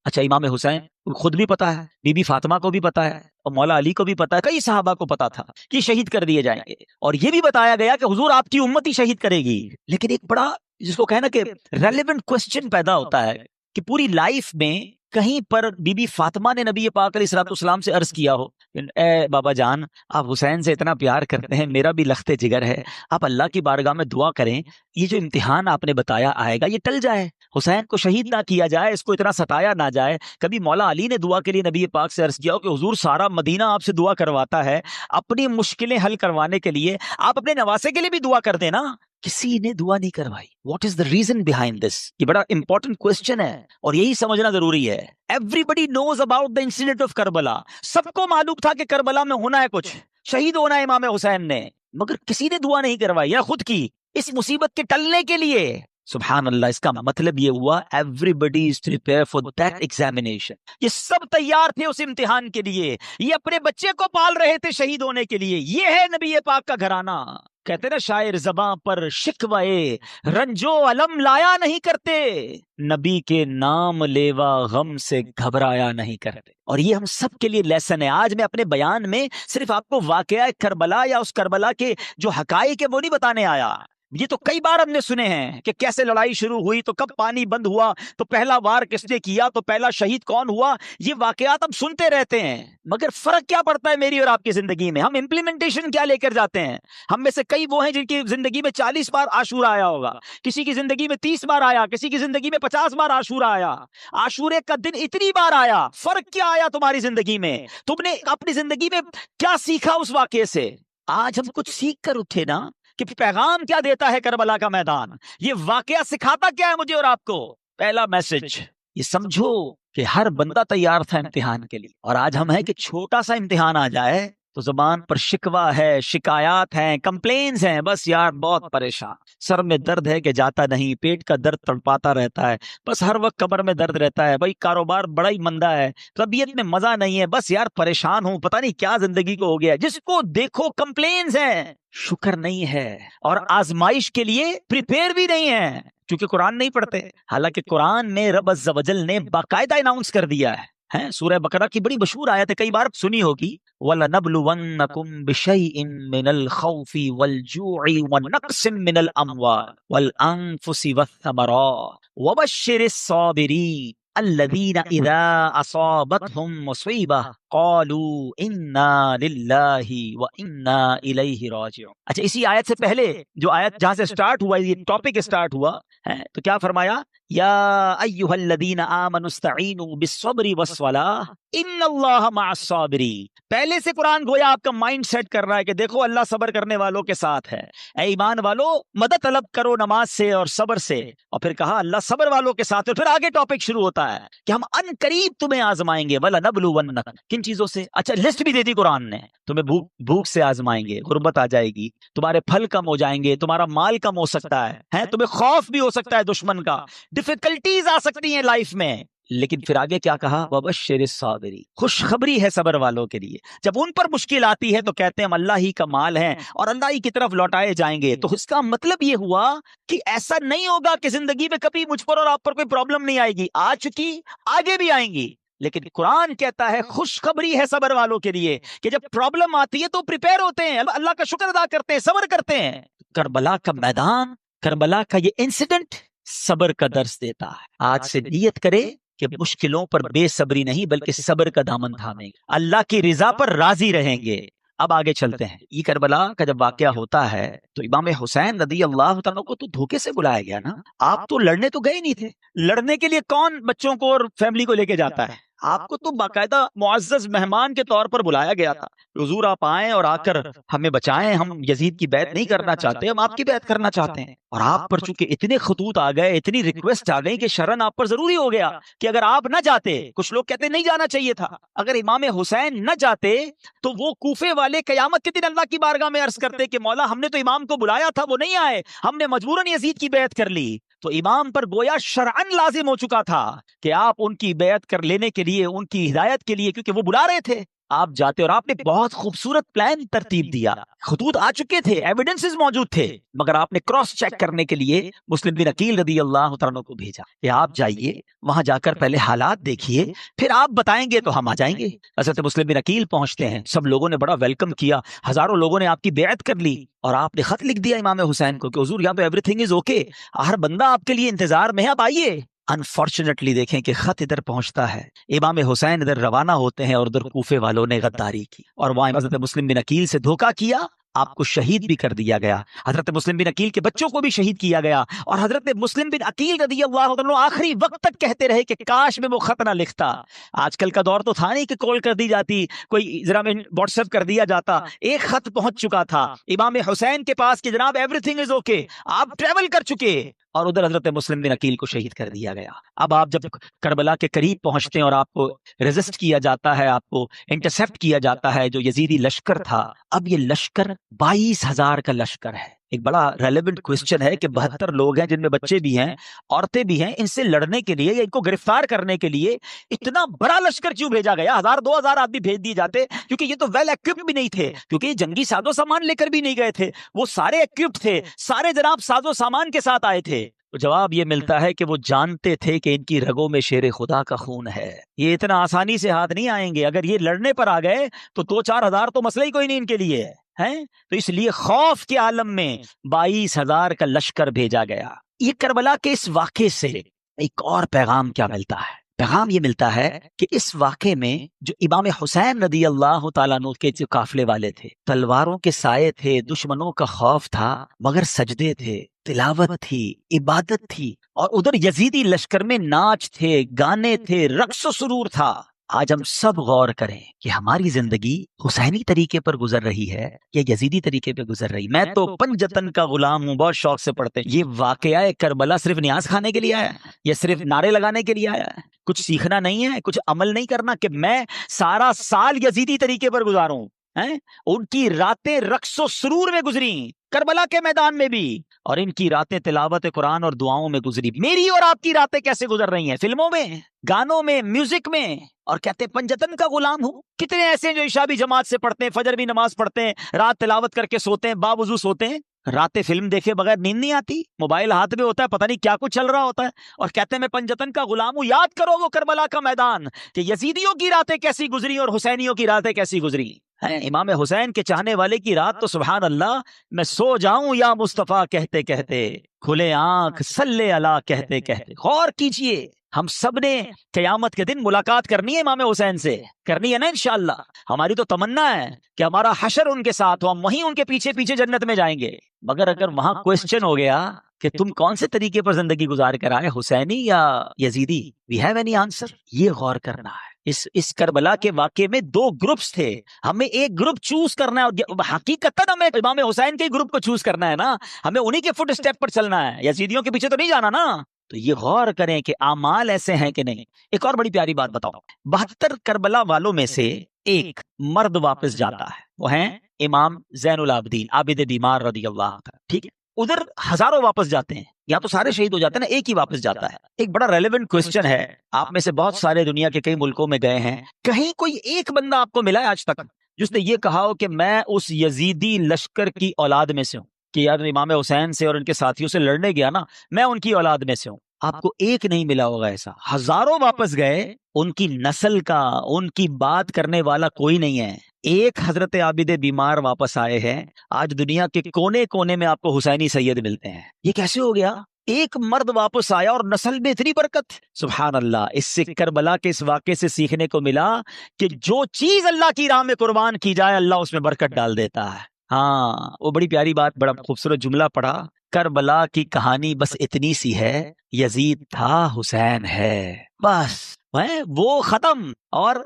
اچھا امام حسین خود بھی پتا ہے، بی بی فاطمہ کو بھی پتا ہے، اور مولا علی کو بھی پتا ہے، کئی صحابہ کو پتا تھا کہ شہید کر دیے جائیں گے، اور یہ بھی بتایا گیا کہ حضور آپ کی امت ہی شہید کرے گی۔ لیکن ایک بڑا جس کو کہنا کہ ریلیونٹ کوسچن پیدا ہوتا ہے کہ پوری لائف میں کہیں پر بی بی فاطمہ نے نبی پاک علیہ الصلوۃ والسلام سے عرض کیا ہو اے بابا جان آپ حسین سے اتنا پیار کرتے ہیں، میرا بھی لخت جگر ہے، آپ اللہ کی بارگاہ میں دعا کریں یہ جو امتحان آپ نے بتایا آئے گا یہ ٹل جائے، حسین کو شہید نہ کیا جائے، اس کو اتنا ستایا نہ جائے۔ کبھی مولا علی نے دعا کے لیے نبی پاک سے عرض کیا ہو کہ حضور سارا مدینہ آپ سے دعا کرواتا ہے، اپنی مشکلیں حل کروانے کے لیے آپ اپنے نواسے کے لیے بھی دعا کر دیں نا۔ کسی نے دعا نہیں کروائی۔ What is the reason behind this? یہ بڑا امپورٹنٹ کوسچن ہے اور یہی سمجھنا ضروری ہے۔ Everybody knows about the incident of Karbala, سب کو معلوم تھا کہ کربلا میں ہونا ہے کچھ، شہید ہونا ہے امام حسین نے، مگر کسی نے دعا نہیں کروائی یا خود کی اس مصیبت کے ٹلنے کے لیے۔ سبحان اللہ، اس کا مطلب یہ ہوا everybody is prepared for that examination۔ یہ سب تیار تھے اس امتحان کے لیے، یہ اپنے بچے کو پال رہے تھے شہید ہونے کے لیے۔ یہ ہے نبی پاک کا گھرانہ۔ کہتے نا شاعر زباں پر شکوائے رنجو علم لایا نہیں کرتے، نبی کے نام لیوا غم سے گھبرایا نہیں کرتے۔ اور یہ ہم سب کے لیے لیسن ہے۔ آج میں اپنے بیان میں صرف آپ کو واقعہ کربلا یا اس کربلا کے جو حقائق ہے وہ نہیں بتانے آیا، یہ تو کئی بار ہم نے سنے ہیں کہ کیسے لڑائی شروع ہوئی تو کب پانی بند ہوا تو پہلا وار کس نے کیا تو پہلا شہید کون ہوا، یہ واقعات ہم سنتے رہتے ہیں۔ مگر فرق کیا پڑتا ہے میری اور آپ کی زندگی میں؟ ہم امپلیمنٹیشن کیا لے کر جاتے ہیں؟ ہم میں سے کئی وہ ہیں جن کی زندگی میں 40 بار عاشورہ آیا ہوگا، کسی کی زندگی میں 30 بار آیا، کسی کی زندگی میں 50 بار عاشورہ آیا۔ عاشورے کا دن اتنی بار آیا، فرق کیا آیا تمہاری زندگی میں؟ تم نے اپنی زندگی میں کیا سیکھا اس واقعے سے؟ آج ہم کچھ سیکھ کر اٹھے نا کہ کہ پیغام کیا دیتا ہے کربلا کا میدان، یہ واقعہ سکھاتا کیا ہے مجھے اور آپ کو؟ پہلا میسج یہ سمجھو کہ ہر بندہ تیار تھا امتحان کے لیے، اور آج ہم ہیں کہ چھوٹا سا امتحان آ جائے تو زبان پر شکوہ ہے، شکایات ہیں، کمپلینز ہیں، بس یار بہت پریشان، سر میں درد ہے کہ جاتا نہیں، پیٹ کا درد تڑپاتا رہتا ہے، بس ہر وقت کمر میں درد رہتا ہے، بھائی کاروبار بڑا ہی مندہ ہے، طبیعت میں مزہ نہیں ہے، بس یار پریشان ہوں، پتہ نہیں کیا زندگی کو ہو گیا ہے۔ جس کو دیکھو کمپلینز ہیں، شکر نہیں ہے، اور آزمائش کے لیے پریپیئر بھی نہیں ہے، کیونکہ قرآن نہیں پڑھتے۔ حالانکہ قرآن میں رب عز و جل نے باقاعدہ اناؤنس کر دیا ہے، سورہ بقرہ کی بڑی مشہور آیت ہے، کئی بار سنی ہوگی، وَلَنَبْلُوَنَّكُمْ بِشَيْءٍ مِّنَ الْخَوْفِ وَالْجُوعِ وَنَقْصٍ مِّنَ الْأَمْوَالِ وَالْأَنفُسِ وَالثَّمَرَاتِ وَبَشِّرِ الصَّابِرِينَ الذين اذا اصابتهم مصیبہ قالوا انا للہ وانا الیہ راجعون۔ اچھا، اسی آیت سے پہلے جو آیت جہاں سے سٹارٹ ہوا، یہ ٹاپک سٹارٹ ہوا ہے، تو کیا فرمایا؟ یا ایھا الذین آمنوا استعینوا بالصبر والصلاۃ ان اللہ مع الصابرین۔ پہلے سے قرآن گویا آپ کا مائنڈ سیٹ کر رہا ہے کہ دیکھو اللہ صبر کرنے والوں کے ساتھ ہے، اے ایمان والو مدد طلب کرو نماز سے اور صبر سے، اور پھر کہا اللہ صبر والوں کے ساتھ ہے، پھر آگے ٹاپک شروع ہوتا ہے کہ ہم ان قریب تمہیں آزمائیں گے، وَلَنَبْلُوَنَّكُمْ، کن چیزوں سے؟ اچھا لسٹ بھی دے دی قرآن نے، تمہیں بھوک سے آزمائیں گے، غربت آ جائے گی، تمہارے پھل کم ہو جائیں گے، تمہارا مال کم ہو سکتا ہے، تمہیں خوف بھی ہو سکتا ہے دشمن کا، ڈیفیکلٹیز آ سکتی ہیں لائف میں، لیکن پھر آگے کیا کہا؟ وَبَشِّرِ الصَّابِرِينَ، خوشخبری ہے صبر والوں کے لیے، جب ان پر مشکل آتی ہے تو کہتے ہیں ہم اللہ ہی کا مال ہیں اور اللہ ہی کی طرف لوٹائے جائیں گے۔ تو اس کا مطلب یہ ہوا کہ ایسا نہیں ہوگا کہ زندگی میں کبھی مجھ پر اور آپ پر کوئی پرابلم نہیں آئے گی، آ چکی، آگے بھی آئیں گی، لیکن قرآن کہتا ہے خوشخبری ہے صبر والوں کے لیے کہ جب پرابلم آتی ہے تو پریپیئر ہوتے ہیں، اللہ کا شکر ادا کرتے ہیں، صبر کرتے ہیں۔ کربلا کا میدان، کربلا کا یہ انسیڈنٹ صبر کا درس دیتا ہے۔ آج سے نیت کرے کہ مشکلوں پر بے صبری نہیں بلکہ صبر کا دامن تھامیں گے، اللہ کی رضا پر راضی رہیں گے۔ اب آگے چلتے ہیں، یہ کربلا کا جب واقعہ ہوتا ہے تو امام حسین رضی اللہ تعالیٰ کو تو دھوکے سے بلایا گیا نا، آپ تو لڑنے تو گئے نہیں تھے، لڑنے کے لیے کون بچوں کو اور فیملی کو لے کے جاتا ہے؟ آپ کو تو باقاعدہ معزز مہمان کے طور پر بلایا گیا تھا، حضور آپ آئیں اور آ کر ہمیں بچائیں، ہم یزید کی بیعت نہیں کرنا چاہتے، ہم آپ کی بیعت کرنا چاہتے ہیں۔ اور آپ پر چونکہ اتنے خطوط آ گئے، اتنی ریکویسٹ آ گئی کہ شرن آپ پر ضروری ہو گیا کہ اگر آپ نہ جاتے، کچھ لوگ کہتے نہیں جانا چاہیے تھا، اگر امام حسین نہ جاتے تو وہ کوفے والے قیامت کے دن اللہ کی بارگاہ میں عرض کرتے کہ مولا ہم نے تو امام کو بلایا تھا، وہ نہیں آئے، ہم نے مجبوراً یزید کی بیعت کر لی۔ تو امام پر گویا شرعن لازم ہو چکا تھا کہ آپ ان کی بیعت کر لینے کے لیے، ان کی ہدایت کے لیے، کیونکہ وہ بلا رہے تھے، آپ جاتے، اور آپ نے بہت خوبصورت پلان ترتیب دیا، خطوط آ چکے تھے، ایویڈنسز موجود تھے، مگر آپ نے کراس چیک کرنے کے لیے مسلم بن عقیل رضی اللہ تعالیٰ کو بھیجا کہ آپ جائیے وہاں جا کر پہلے حالات دیکھیے، پھر آپ بتائیں گے تو ہم آ جائیں گے۔ حضرت مسلم بن عقیل پہنچتے ہیں، سب لوگوں نے بڑا ویلکم کیا، ہزاروں لوگوں نے آپ کی بیعت کر لی، اور آپ نے خط لکھ دیا امام حسین کو کہ حضور یہاں پہ ایوری تھنگ از اوکے، ہر بندہ آپ کے لیے انتظار میں ہے، آپ آئیے۔ انفارچونیٹلی دیکھیں کہ خط ادھر پہنچتا ہے، امام حسین ادھر روانہ ہوتے ہیں اور ادھر کوفے والوں نے غداری کی اور وہاں حضرت مسلم بن عقیل سے دھوکہ کیا، آپ کو شہید بھی کر دیا گیا، حضرت مسلم بن عقیل کے بچوں کو بھی شہید کیا گیا، اور حضرت مسلم بن عقیل رضی اللہ عنہ آخری وقت تک کہتے رہے کہ کاش میں وہ خط نہ لکھتا۔ آج کل کا دور تو تھا نہیں کہ کال کر دی جاتی، کوئی ذرا میں واٹس ایپ کر دیا جاتا، ایک خط پہنچ چکا تھا امام حسین کے پاس کہ جناب ایوری تھنگ از اوکے، آپ ٹریول کر چکے، اور ادھر حضرت مسلم بن عقیل کو شہید کر دیا گیا۔ اب آپ جب کربلا کے قریب پہنچتے ہیں اور آپ کو ریزسٹ کیا جاتا ہے، آپ کو انٹرسیپٹ کیا جاتا ہے جو یزیدی لشکر تھا، اب یہ لشکر 22,000 کا لشکر ہے۔ ایک بڑا ریلیونٹ کوسچن ہے کہ 72 لوگ ہیں جن میں بچے بھی ہیں، عورتیں بھی ہیں، ان سے لڑنے کے لیے یا ان کو گرفتار کرنے کے لیے اتنا بڑا لشکر کیوں بھیجا گیا؟ 1000-2000 آدمی بھیج دیے جاتے، کیونکہ یہ تو ویل ایکوپڈ بھی نہیں تھے، کیونکہ یہ جنگی ساز و سامان لے کر بھی نہیں گئے تھے، وہ سارے ایکوپڈ تھے، سارے جناب ساز و سامان کے ساتھ آئے تھے۔ تو جواب یہ ملتا ہے کہ وہ جانتے تھے کہ ان کی رگوں میں شیر خدا کا خون ہے، یہ اتنا آسانی سے ہاتھ نہیں آئیں گے، اگر یہ لڑنے پر آ گئے تو 2-4 ہزار تو مسئلہ ہی کوئی نہیں ان کے لیے ہے، تو اس لیے خوف کے عالم میں 22,000 کا لشکر بھیجا گیا۔ یہ کربلا کے اس واقعے سے ایک اور پیغام کیا ملتا ہے؟ پیغام یہ ملتا ہے کہ اس واقعے میں جو امام حسین رضی اللہ تعالیٰ عنہ کے جو قافلے والے تھے، تلواروں کے سائے تھے، دشمنوں کا خوف تھا، مگر سجدے تھے، تلاوت تھی، عبادت تھی، اور ادھر یزیدی لشکر میں ناچ تھے، گانے تھے، رقص و سرور تھا۔ آج ہم سب غور کریں کہ ہماری زندگی حسینی طریقے پر گزر رہی ہے یا یزیدی طریقے پہ گزر رہی. میں تو پنجتن کا غلام ہوں، بہت شوق سے پڑھتے ہیں. یہ واقعہ کربلا صرف نیاز کھانے کے لیے آیا ہے یا صرف نعرے لگانے کے لیے آیا ہے؟ کچھ سیکھنا نہیں ہے، کچھ عمل نہیں کرنا کہ میں سارا سال یزیدی طریقے پر گزاروں. ان کی راتیں رقص و سرور میں گزری کربلا کے میدان میں بھی، اور ان کی راتیں تلاوت قرآن اور دعاؤں میں گزری. میری اور آپ کی راتیں کیسے گزر رہی ہیں؟ فلموں میں، گانوں میں، میوزک میں، اور کہتے ہیں پنجتن کا غلام ہوں. کتنے ایسے ہیں جو عشاء بھی جماعت سے پڑھتے ہیں، فجر بھی نماز پڑھتے ہیں، رات تلاوت کر کے سوتے ہیں، باوضو سوتے ہیں، راتیں فلم دیکھے بغیر نیند نہیں آتی، موبائل ہاتھ میں ہوتا ہے، پتہ نہیں کیا کچھ چل رہا ہوتا ہے، اور کہتے ہیں میں پنجتن کا غلام ہوں. یاد کرو وہ کربلا کا میدان کہ یزیدیوں کی راتیں کیسی گزری اور حسینیوں کی راتیں کیسی گزری. امام حسین کے چاہنے والے کی رات تو سبحان اللہ، میں سو جاؤں یا مصطفیٰ کہتے کہتے، کھلے آنکھ صلی اللہ کہتے کہتے. غور کیجئے، ہم سب نے قیامت کے دن ملاقات کرنی ہے امام حسین سے، کرنی ہے نا انشاءاللہ. ہماری تو تمنا ہے کہ ہمارا حشر ان کے ساتھ ہو، ہم وہیں ان کے پیچھے پیچھے جنت میں جائیں گے. مگر اگر وہاں کوسچن ہو گیا کہ تم کون سے طریقے پر زندگی گزار کر آئے، حسینی یا یزیدی، وی ہیو اینی آنسر؟ یہ غور کرنا ہے. اس کربلا کے واقعے میں دو گروپس تھے، ہمیں ایک گروپ چوز کرنا ہے، اور حقیقتاً ہمیں امام حسین کے گروپ کو چوز کرنا ہے نا، ہمیں انہی کے فٹ اسٹیپ پر چلنا ہے، یزیدیوں کے پیچھے تو نہیں جانا نا. تو یہ غور کریں کہ اعمال ایسے ہیں کہ نہیں. ایک اور بڑی پیاری بات بتاؤں، 72 کربلا والوں میں سے ایک مرد واپس جاتا ہے، وہ ہیں امام زین العابدین عابد بیمار رضی اللہ عنہ. ٹھیک ہے، ادھر ہزاروں واپس جاتے ہیں، یا تو سارے شہید ہو جاتے ہیں نا، ایک ہی واپس جاتا ہے. ایک بڑا ریلیونٹ کوسچن ہے، آپ میں سے بہت سارے دنیا کے کئی ملکوں میں گئے ہیں، کہیں کوئی ایک بندہ آپ کو ملا ہے آج تک جس نے یہ کہا ہو کہ میں اس یزیدی لشکر کی اولاد میں سے ہوں، کہ یار امام حسین سے اور ان کے ساتھیوں سے لڑنے گیا نا، میں ان کی اولاد میں سے ہوں؟ آپ کو ایک نہیں ملا ہوگا ایسا. ہزاروں واپس گئے، ان کی نسل کا، ان کی بات کرنے والا کوئی نہیں ہے. ایک حضرت عابد بیمار واپس آئے ہیں. آج دنیا کے کونے کونے میں آپ کو حسینی سید ملتے ہیں. یہ کیسے ہو گیا؟ ایک مرد واپس آیا اور نسل میں اتنی برکت. سبحان اللہ. اس سے کربلا کے اس واقعے سے سیکھنے کو ملا کہ جو چیز اللہ کی راہ میں قربان کی جائے اللہ اس میں برکت ڈال دیتا ہے. ہاں، وہ بڑی پیاری بات، بڑا خوبصورت جملہ پڑھا، کربلا کی کہانی بس اتنی سی ہے، یزید تھا حسین ہے، بس وہ ختم. اور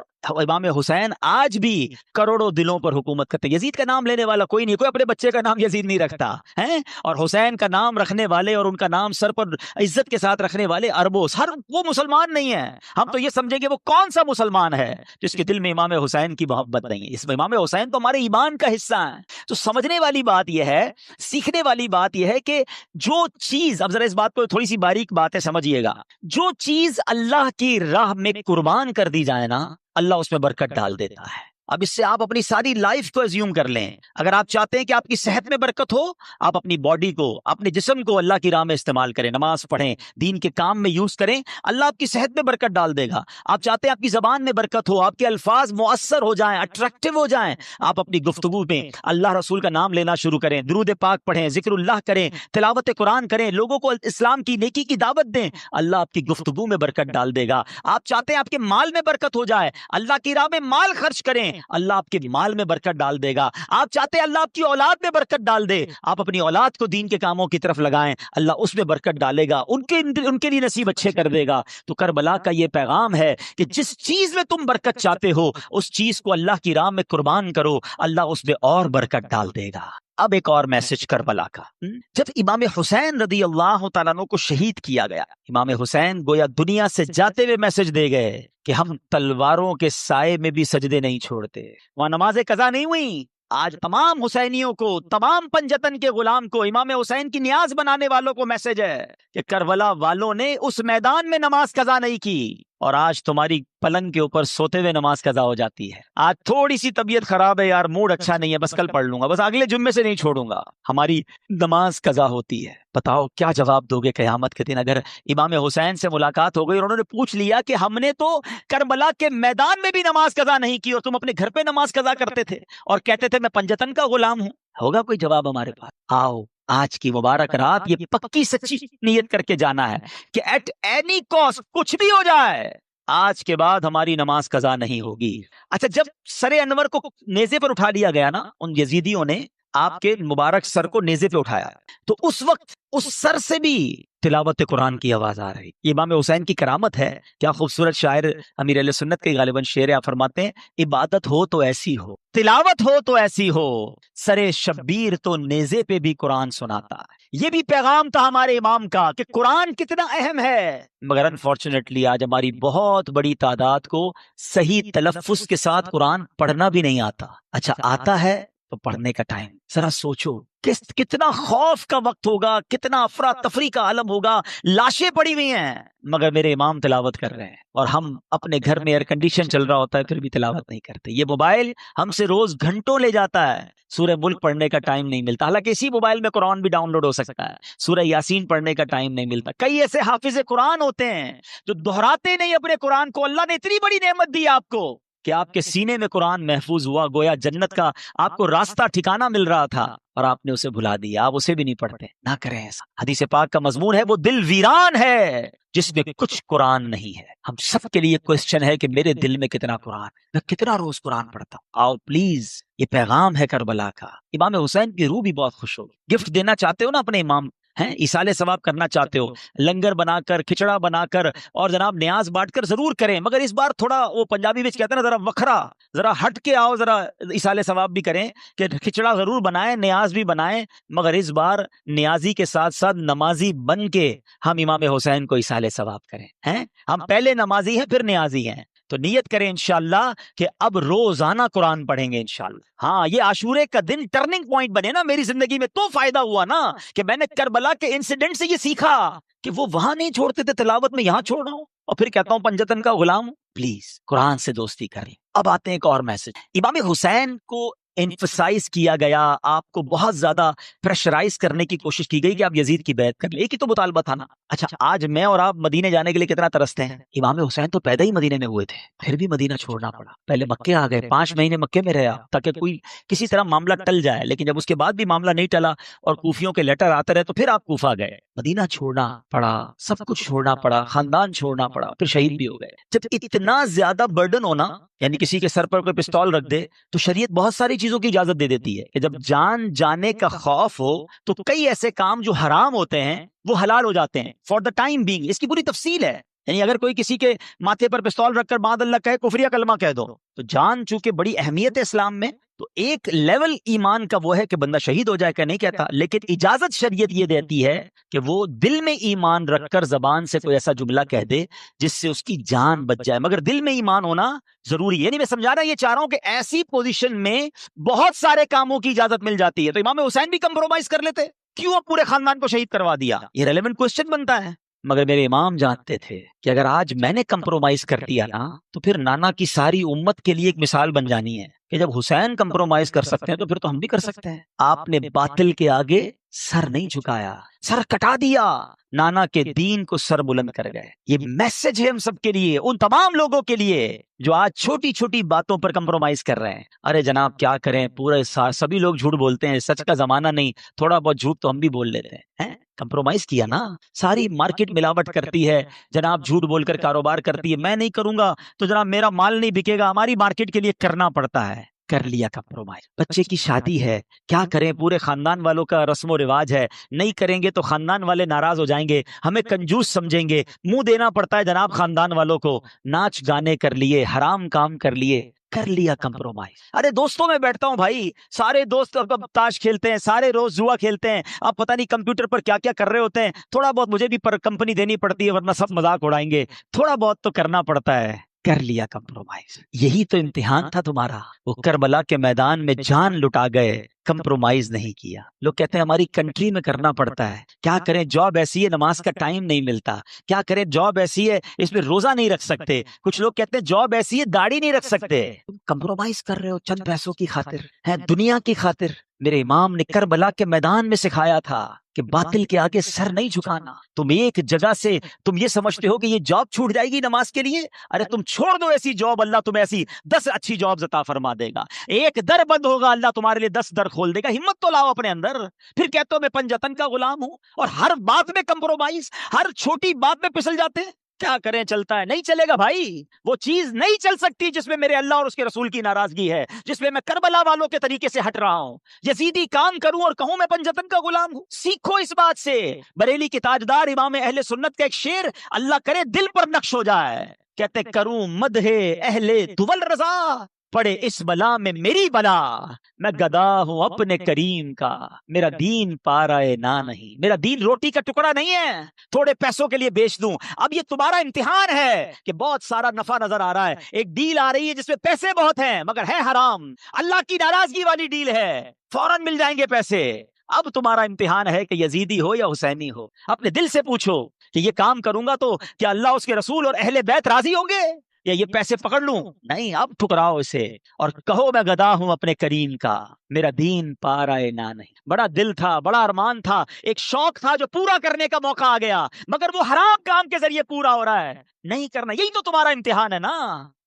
امام حسین آج بھی کروڑوں دلوں پر حکومت کرتے. یزید کا نام لینے والا کوئی نہیں، کوئی اپنے بچے کا نام یزید نہیں رکھتا ہے، اور حسین کا نام رکھنے والے اور ان کا نام سر پر عزت کے ساتھ رکھنے والے اربوں، ہر وہ مسلمان نہیں ہے. ہم تو یہ سمجھیں گے وہ کون سا مسلمان ہے جس کے دل میں امام حسین کی محبت نہیں ہے. اس میں امام حسین تو ہمارے ایمان کا حصہ ہے. تو سمجھنے والی بات یہ ہے، سیکھنے والی بات یہ ہے کہ جو چیز، اب ذرا اس بات کو تھوڑی سی باریک بات ہے سمجھیے گا، جو چیز اللہ کی راہ میں قربان کر دی جائے نا، اللہ اس میں برکت ڈال دیتا ہے. اب اس سے آپ اپنی ساری لائف کو ایزیوم کر لیں. اگر آپ چاہتے ہیں کہ آپ کی صحت میں برکت ہو، آپ اپنی باڈی کو، اپنے جسم کو اللہ کی راہ میں استعمال کریں، نماز پڑھیں، دین کے کام میں یوز کریں، اللہ آپ کی صحت میں برکت ڈال دے گا. آپ چاہتے ہیں آپ کی زبان میں برکت ہو، آپ کے الفاظ مؤثر ہو جائیں، اٹریکٹیو ہو جائیں، آپ اپنی گفتگو میں اللہ رسول کا نام لینا شروع کریں، درود پاک پڑھیں، ذکر اللہ کریں، تلاوت قرآن کریں، لوگوں کو اسلام کی نیکی کی دعوت دیں، اللہ آپ کی گفتگو میں برکت ڈال دے گا. آپ چاہتے ہیں آپ کے مال میں برکت ہو جائے، اللہ کی راہ میں مال خرچ کریں، اللہ آپ کے مال میں برکت ڈال دے گا. آپ چاہتے ہیں اللہ آپ کی اولاد میں برکت ڈال دے، آپ اپنی اولاد کو دین کے کاموں کی طرف لگائیں، اللہ اس میں برکت ڈالے گا، ان کے لیے نصیب اچھے کر دے گا. تو کربلا کا یہ پیغام ہے کہ جس چیز میں تم برکت چاہتے ہو اس چیز کو اللہ کی راہ میں قربان کرو، اللہ اس میں اور برکت ڈال دے گا. اب ایک اور میسج کربلا کا، جب امام حسین رضی اللہ تعالیٰ عنہ کو شہید کیا گیا، امام حسین گویا دنیا سے جاتے ہوئے میسج دے گئے کہ ہم تلواروں کے سائے میں بھی سجدے نہیں چھوڑتے. وہاں نمازیں قضا نہیں ہوئی. آج تمام حسینیوں کو، تمام پنجتن کے غلام کو، امام حسین کی نیاز بنانے والوں کو میسج ہے کہ کربلا والوں نے اس میدان میں نماز قضا نہیں کی، اور آج تمہاری پلنگ کے اوپر سوتے ہوئے نماز قضا ہو جاتی ہے. آج تھوڑی سی طبیعت خراب ہے یار، موڈ اچھا نہیں ہے، بس کل پڑھ لوں گا، بس اگلے جمعے سے نہیں چھوڑوں گا، ہماری نماز قضا ہوتی ہے. بتاؤ کیا جواب دو گے قیامت کے دن اگر امام حسین سے ملاقات ہو گئی اور انہوں نے پوچھ لیا کہ ہم نے تو کربلا کے میدان میں بھی نماز قضا نہیں کی اور تم اپنے گھر پہ نماز قضا کرتے تھے اور کہتے تھے میں پنجتن کا غلام ہوں؟ ہوگا کوئی جواب ہمارے پاس؟ آؤ آج کی مبارک رات یہ پکی سچی نیت کر کے جانا ہے کہ ایٹ اینی کاسٹ کچھ بھی ہو جائے آج کے بعد ہماری نماز قضا نہیں ہوگی. اچھا، جب سر انور کو نیزے پر اٹھا لیا گیا نا ان یزیدیوں نے، آپ کے مبارک سر کو نیزے پہ اٹھایا تو اس وقت اس سر سے بھی تلاوت قرآن کی آواز آ رہی. یہ امام حسین کی کرامت ہے. کیا خوبصورت شاعر امیر اہل سنت کے غالباً شعر آپ فرماتے ہیں عبادت ہو تو ایسی ہو, تلاوت ہو تو ایسی ہو, سرے شبیر تو نیزے پہ بھی قرآن سناتا. یہ بھی پیغام تھا ہمارے امام کا کہ قرآن کتنا اہم ہے. مگر انفارچونیٹلی آج ہماری بہت بڑی تعداد کو صحیح تلفظ کے ساتھ قرآن پڑھنا بھی نہیں آتا. اچھا آتا ہے تو پڑھنے کا ٹائم, ذرا سوچو کتنا خوف کا وقت ہوگا, کتنا افراتفری کا عالم ہوگا. لاشیں پڑی ہوئی ہیں مگر میرے امام تلاوت کر رہے ہیں, اور ہم اپنے گھر میں ایئر کنڈیشن چل رہا ہوتا ہے پھر بھی تلاوت نہیں کرتے. یہ موبائل ہم سے روز گھنٹوں لے جاتا ہے. سورہ ملک پڑھنے کا ٹائم نہیں ملتا, حالانکہ اسی موبائل میں قرآن بھی ڈاؤن لوڈ ہو سکتا ہے. سورہ یاسین پڑھنے کا ٹائم نہیں ملتا. کئی ایسے حافظ قرآن ہوتے ہیں جو دہراتے نہیں اپنے قرآن کو. اللہ نے اتنی بڑی نعمت دی آپ کو کہ آپ کے سینے میں قرآن محفوظ ہوا, گویا جنت کا آپ کو راستہ ٹھکانہ مل رہا تھا اور آپ نے اسے بھلا دیا. آپ اسے بھی نہیں پڑھتے. نہ کریں ایسا. حدیث پاک کا مضمون ہے وہ دل ویران ہے جس میں کچھ قرآن نہیں ہے. ہم سب کے لیے کوسچن ہے کہ میرے دل میں کتنا قرآن, میں کتنا روز قرآن پڑھتا ہوں. آؤ پلیز, یہ پیغام ہے کربلا کا. امام حسین کی روح بھی بہت خوش ہوگی. گفٹ دینا چاہتے ہو نا اپنے امام, ہیں ایصال ثواب کرنا چاہتے ہو, لنگر بنا کر, کھچڑا بنا کر اور جناب نیاز بانٹ کر ضرور کریں, مگر اس بار تھوڑا وہ پنجابی میں کہتے ہیں نا ذرا وکھرا, ذرا ہٹ کے آؤ, ذرا ایصال ثواب بھی کریں کہ کھچڑا ضرور بنائیں, نیاز بھی بنائیں, مگر اس بار نیازی کے ساتھ ساتھ نمازی بن کے ہم امام حسین کو ایصال ثواب کریں. ہیں ہم پہلے نمازی ہیں پھر نیازی ہیں, تو نیت کریں انشاءاللہ کہ اب روزانہ قرآن پڑھیں گے انشاءاللہ. ہاں یہ عاشورے کا دن ٹرننگ پوائنٹ بنے نا میری زندگی میں, تو فائدہ ہوا نا کہ میں نے کربلا کے انسیڈنٹ سے یہ سیکھا کہ وہ وہاں نہیں چھوڑتے تھے تلاوت میں, یہاں چھوڑ رہا ہوں اور پھر کہتا ہوں پنجتن کا غلام. پلیز قرآن سے دوستی کریں. اب آتے ہیں ایک اور میسج. امام حسین کو ایمفسائز کیا گیا, آپ کو بہت زیادہ پریشرائز کرنے کی کوشش کی گئی کہ آپ یزید کی بیعت کر لیں. ایک ہی تو مطالبہ تھا نا. اچھا آج میں اور آپ مدینے جانے کے لیے کتنا ترستے ہیں. امام حسین تو پیدا ہی مدینے میں ہوئے تھے, پھر بھی مدینہ چھوڑنا پڑا. پہلے مکے آ گئے, 5 مہینے مکے میں رہا تاکہ کوئی کسی طرح معاملہ ٹل جائے, لیکن جب اس کے بعد بھی معاملہ نہیں ٹلا اور کوفیوں کے لیٹر آتے رہے تو پھر آپ کوفہ گئے. مدینہ چھوڑنا پڑا, سب کچھ چھوڑنا پڑا, خاندان چھوڑنا پڑا, پھر شہید بھی ہو گئے. جب اتنا زیادہ برڈن ہونا, یعنی کسی کے سر پر کوئی پستول رکھ دے, تو شریعت بہت ساری چیزوں کی اجازت دے دیتی ہے کہ جب جان جانے کا خوف ہو تو کئی ایسے کام جو حرام ہوتے ہیں وہ حلال ہو جاتے ہیں فار دا ٹائم بینگ. اس کی پوری تفصیل ہے. یعنی اگر کوئی کسی کے ماتھے پر پستول رکھ کر بعد اللہ کہے کفریہ کلمہ کہہ دو, تو جان چونکہ بڑی اہمیت ہے اسلام میں, تو ایک لیول ایمان کا وہ ہے کہ بندہ شہید ہو جائے, کہ نہیں کہتا, لیکن اجازت شریعت یہ دیتی ہے کہ وہ دل میں ایمان رکھ کر زبان سے کوئی ایسا جملہ کہہ دے جس سے اس کی جان بچ جائے, مگر دل میں ایمان ہونا ضروری ہے. یعنی میں سمجھا رہا یہ چاہ رہا ہوں کہ ایسی پوزیشن میں بہت سارے کاموں کی اجازت مل جاتی ہے. تو امام حسین بھی کمپرومائز کر لیتے, کیوں اب پورے خاندان کو شہید کروا دیا؟ یہ ریلیونٹ کوسچن بنتا ہے. مگر میرے امام جانتے تھے کہ اگر آج میں نے کمپرومائز کر دیا نا تو پھر نانا کی ساری امت کے لیے ایک مثال بن جانی ہے کہ جب حسین کمپرومائز کر سکتے ہیں تو پھر تو ہم بھی کر سکتے ہیں. آپ نے باطل کے آگے سر نہیں جھکایا, سر کٹا دیا, نانا کے دین کو سر بلند کر گئے. یہ میسج ہے ہم سب کے لیے, ان تمام لوگوں کے لیے جو آج چھوٹی چھوٹی باتوں پر کمپرومائز کر رہے ہیں. ارے جناب کیا کریں, پورے سبھی لوگ جھوٹ بولتے ہیں, سچ کا زمانہ نہیں, تھوڑا بہت جھوٹ تو ہم بھی بول لیتے ہیں. کمپرومائز کیا نا, ساری مارکیٹ ملاوٹ کرتی ہے جناب, جھوٹ بول کر کاروبار کرتی ہے. میں نہیں کروں گا تو جناب میرا مال نہیں بکے گا, ہماری مارکیٹ کے لیے کرنا پڑتا ہے. کر لیا کمپرومائز. بچے کی شادی ہے, کیا کریں, پورے خاندان والوں کا رسم و رواج ہے, نہیں کریں گے تو خاندان والے ناراض ہو جائیں گے, ہمیں کنجوس سمجھیں گے, منہ دینا پڑتا ہے جناب خاندان والوں کو. ناچ گانے کر لیے, حرام کام کر لیے, کر لیا کمپرومائز. ارے دوستوں میں بیٹھتا ہوں بھائی, سارے دوست تاش کھیلتے ہیں, سارے روز جوا کھیلتے ہیں, اب پتہ نہیں کمپیوٹر پر کیا کیا کر رہے ہوتے ہیں. تھوڑا بہت مجھے بھی پر کمپنی دینی پڑتی ہے ورنہ سب مذاق اڑائیں گے, تھوڑا بہت تو کرنا پڑتا ہے. کر لیا کمپرومائز. یہی تو امتحان تھا تمہارا. وہ کربلا کے میدان میں جان لٹا گئے, کمپرومائز نہیں کیا. لوگ کہتے ہیں ہماری کنٹری میں کرنا پڑتا ہے, کیا کریں, جاب ایسی ہے نماز کا ٹائم نہیں ملتا, کیا کریں, جاب ایسی ہے اس میں روزہ نہیں رکھ سکتے. کچھ لوگ کہتے ہیں جاب ایسی ہے داڑھی نہیں رکھ سکتے. تم کمپرومائز کر رہے ہو چند پیسوں کی خاطر, ہے دنیا کی خاطر. میرے امام نے کربلا کے میدان میں سکھایا تھا کہ باطل کے آگے سر نہیں جھکانا. تم ایک جگہ سے تم یہ سمجھتے ہو کہ یہ جاب چھوٹ جائے گی نماز کے لیے, ارے تم چھوڑ دو ایسی جاب, اللہ تمہیں ایسی 10 اچھی جابز عطا فرما دے گا. ایک در بند ہوگا, اللہ تمہارے لیے 10 در کھول دے گا. ہمت تو لاؤ اپنے اندر. پھر کہتے ہو میں پنجتن کا غلام ہوں, اور ہر بات میں کمپرومائز, ہر چھوٹی بات میں پھسل جاتے ہیں. کیا کریں چلتا ہے، نہیں چلے گا بھائی. وہ چیز نہیں چل سکتی جس میں میرے اللہ اور اس کے رسول کی ناراضگی ہے، جس میں کربلا والوں کے طریقے سے ہٹ رہا ہوں. یزیدی کام کروں اور کہوں میں پنجتن کا غلام ہوں. سیکھو اس بات سے. بریلی کی تاجدار امام اہل سنت کا ایک شعر اللہ کرے دل پر نقش ہو جائے، کہتے کروں مدح اہل دول رضا، پڑے اس بلا میں میری بلا، میں گدا ہوں اپنے کریم کا، میرا دین پارائے نہ نہیں. میرا دین روٹی کا ٹکڑا نہیں ہے تھوڑے پیسوں کے لیے بیچ دوں. اب یہ تمہارا امتحان ہے کہ بہت سارا نفع نظر آ رہا ہے، ایک ڈیل آ رہی ہے جس میں پیسے بہت ہیں مگر ہے حرام، اللہ کی ناراضگی والی ڈیل ہے، فوراً مل جائیں گے پیسے. اب تمہارا امتحان ہے کہ یزیدی ہو یا حسینی ہو. اپنے دل سے پوچھو کہ یہ کام کروں گا تو کیا اللہ اس کے رسول اور اہل بیت راضی ہوں گے، یا یہ پیسے پکڑ لوں؟ نہیں، اب ٹھکراؤ اسے اور کہو میں گدا ہوں اپنے کریم کا، میرا دین پارائے نہ نہیں. بڑا دل تھا، بڑا ارمان تھا، ایک شوق تھا جو پورا کرنے کا موقع آ گیا، مگر وہ حرام کام کے ذریعے پورا ہو رہا ہے. نہیں کرنا، یہی تو تمہارا امتحان ہے نا.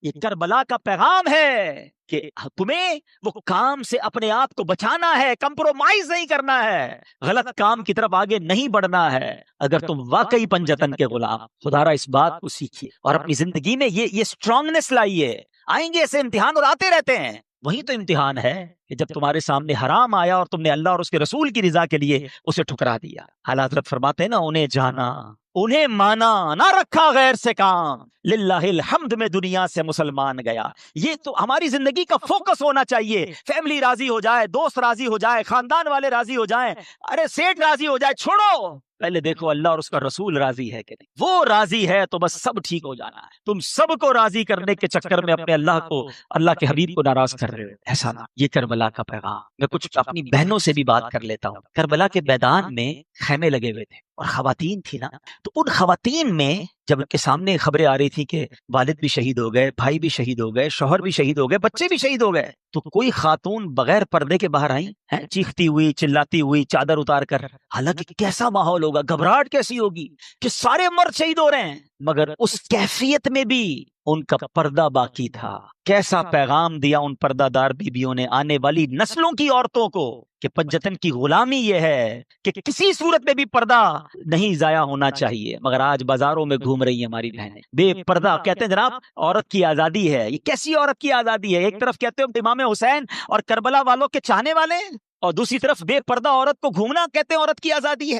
یہ کربلا کا پیغام ہے کہ تمہیں وہ کام سے اپنے آپ کو بچانا ہے، کمپرومائز نہیں کرنا ہے، غلط کام کی طرف آگے نہیں بڑھنا ہے اگر تم واقعی پنجتن کے غلام. خدارا اس بات کو سیکھیے اور اپنی زندگی میں یہ اسٹرانگنس لائیے. آئیں گے ایسے امتحان اور آتے رہتے ہیں. وہی تو امتحان ہے کہ جب تمہارے سامنے حرام آیا اور تم نے اللہ اور اس کے رسول کی رضا کے لیے اسے ٹھکرا دیا. اعلیٰ حضرت فرماتے ہیں نا، انہیں جانا، انہیں مانا، نہ رکھا غیر سے کام، للہ الحمد میں دنیا سے مسلمان گیا. یہ تو ہماری زندگی کا فوکس ہونا چاہیے. فیملی راضی ہو جائے، دوست راضی ہو جائے، خاندان والے راضی ہو جائیں، ارے سیٹ راضی ہو جائے، چھوڑو، پہلے دیکھو اللہ اور اس کا رسول راضی ہے کہ نہیں. وہ راضی ہے تو بس سب ٹھیک ہو جانا ہے. تم سب کو راضی کرنے کے چکر میں اپنے اللہ کے حبیب کو ناراض کر رہے ہو. ایسا نہ. یہ کربلا کا پیغام. میں کچھ اپنی بہنوں سے بھی بات کر لیتا ہوں. کربلا کے میدان میں خیمے لگے ہوئے تھے اور خواتین تھی نا، تو ان خواتین میں جب ان کے سامنے خبریں آ رہی تھی کہ والد بھی شہید ہو گئے، بھائی بھی شہید ہو گئے، شوہر بھی شہید ہو گئے، بچے بھی شہید ہو گئے، تو کوئی خاتون بغیر پردے کے باہر آئیں ہیں، چیختی ہوئی، چلاتی ہوئی، چادر اتار کر. حالانکہ کیسا ماحول ہوگا، گھبراہٹ کیسی ہوگی کہ سارے مرد شہید ہو رہے ہیں، مگر اس کیفیت میں بھی ان کا پردہ باقی تھا. کیسا پیغام دیا ان پردہ دار بیویوں نے آنے والی نسلوں کی عورتوں کو کہ پنجتن کی غلامی یہ ہے کہ کسی صورت میں بھی پردہ نہیں ضائع ہونا چاہیے. مگر آج بازاروں میں گھوم رہی ہیں ہماری بہنیں بے پردہ. کہتے ہیں جناب عورت کی آزادی ہے. یہ کیسی عورت کی آزادی ہے؟ ایک طرف کہتے ہو امام حسین اور کربلا والوں کے چاہنے والے ہیں، اور دوسری طرف بے پردہ عورت کو گھومنا کہتے ہیں عورت کی آزادی ہے.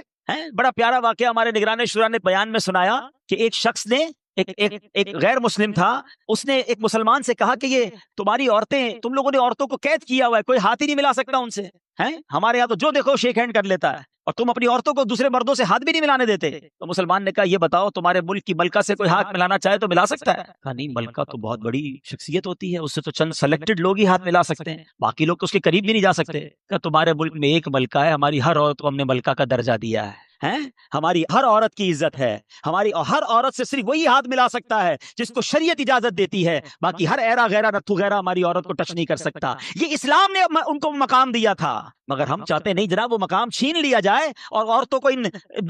بڑا پیارا واقعہ ہمارے نگران شورا نے بیان میں سنایا کہ ایک شخص نے ایک غیر مسلم تھا، اس نے ایک مسلمان سے کہا کہ یہ تمہاری عورتیں، تم لوگوں نے عورتوں کو قید کیا ہوا ہے، کوئی ہاتھ ہی نہیں ملا سکتا ان سے. ہمارے یہاں تو جو دیکھو شیک ہینڈ کر لیتا ہے، اور تم اپنی عورتوں کو دوسرے مردوں سے ہاتھ بھی نہیں ملانے دیتے. تو مسلمان نے کہا یہ بتاؤ تمہارے ملک کی ملکہ سے کوئی ہاتھ ملانا چاہے تو ملا سکتا ہے؟ کہا نہیں، ملکہ تو بہت بڑی شخصیت ہوتی ہے، اس سے تو چند سلیکٹڈ لوگ ہی ہاتھ ملا سکتے ہیں، باقی لوگ تو اس کے قریب بھی نہیں جا سکتے. کہا تمہارے ملک میں ایک ملکہ ہے، ہماری ہر عورت کو ہم نے ملکہ کا درجہ دیا ہے. ہماری ہر عورت کی عزت ہے، ہماری ہر عورت سے صرف وہی ہاتھ ملا سکتا ہے جس کو شریعت اجازت دیتی ہے، باقی ہر ایرا غیرہ نتھو غیرہ ہماری عورت کو ٹچ نہیں کر سکتا. یہ اسلام نے ان کو مقام دیا تھا، مگر ہم چاہتے نہیں جناب وہ مقام چھین لیا جائے اور عورتوں کو ان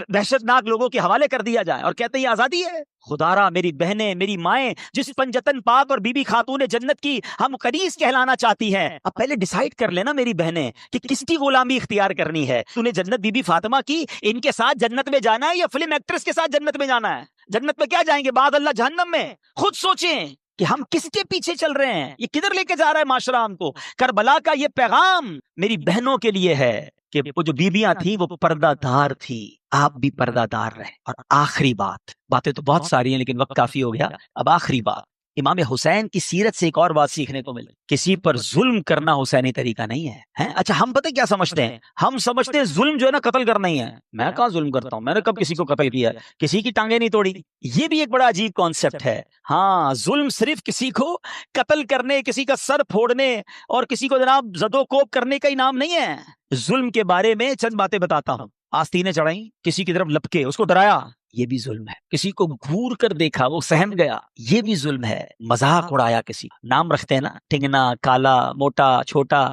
وحشت ناک لوگوں کے حوالے کر دیا جائے، اور کہتے ہیں یہ آزادی ہے. خدارا میری بہنیں، میری مائیں، جس پنجتن پاک اور بی بی خاتون جنت کی ہم کنیز کہلانا چاہتی ہیں، اب پہلے ڈیسائیڈ کر لینا میری بہنیں کہ کس کی غلامی اختیار کرنی ہے. تو نے جنت بی بی فاطمہ کی، ان کے ساتھ جنت میں جانا ہے یا فلم ایکٹریس کے ساتھ جنت میں جانا ہے؟ جنت میں کیا جائیں گے بعد اللہ جہنم میں. خود سوچیں کہ ہم کس کے پیچھے چل رہے ہیں، یہ کدھر لے کے جا رہا ہے معاشرہ ہم کو. کربلا کا یہ پیغام میری بہنوں کے لیے ہے کہ وہ جو بیویاں تھیں وہ پردہ دار تھی، آپ بھی پردہ دار رہے. اور آخری باتیں تو بہت ساری ہیں لیکن وقت کافی ہو گیا. اب آخری بات، امام حسین کی سیرت سے ایک اور بات سیکھنے کو ملے. کسی پر ظلم کرنا حسینی طریقہ نہیں ہے. اچھا ہم پتہ کیا سمجھتے ہیں؟ ہم سمجھتے ہیں ظلم جو ہے نا قتل کرنا ہی ہے. میں کہاں ظلم کرتا ہوں، میں نے کب کسی کو قتل کیا، کسی کی ٹانگیں نہیں توڑی. یہ بھی ایک بڑا عجیب کانسیپٹ ہے. ہاں ظلم صرف کسی کو قتل کرنے، کسی کا سر پھوڑنے اور کسی کو جناب زد و کوب کرنے کا انعام نہیں ہے. ظلم کے بارے میں چند باتیں بتاتا ہوں. آستینیں چڑھائیں، کسی کی طرف لپکے اس کو ڈرایا، یہ بھی ظلم ہے. کسی کو گھور کر دیکھا وہ سہم گیا، یہ بھی ظلم ہے. مذاق اڑایا، کسی نام رکھتے ہیں نا، ٹنگنا، کالا، موٹا، چھوٹا،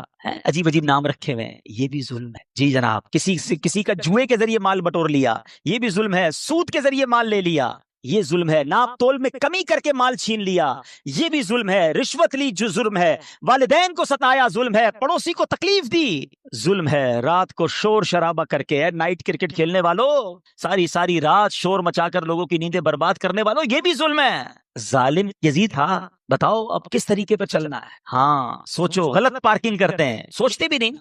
عجیب عجیب نام رکھے ہوئے ہیں، یہ بھی ظلم ہے. جی جناب کسی کا جوئے کے ذریعے مال بٹور لیا، یہ بھی ظلم ہے. سود کے ذریعے مال لے لیا، یہ ظلم ہے، ناپ تول میں کمی کر کے مال چھین لیا یہ بھی ظلم ہے، رشوت لی جو جرم ہے، والدین کو ستایا ظلم ہے، پڑوسی کو تکلیف دی ظلم ہے، رات کو شور شرابہ کر کے نائٹ کرکٹ کھیلنے والوں، ساری ساری رات شور مچا کر لوگوں کی نیندیں برباد کرنے والوں، یہ بھی ظلم ہے۔ ظالم یزید تھا، بتاؤ اب کس طریقے پر چلنا ہے؟ ہاں سوچو، غلط پارکنگ کرتے ہیں، سوچتے بھی نہیں،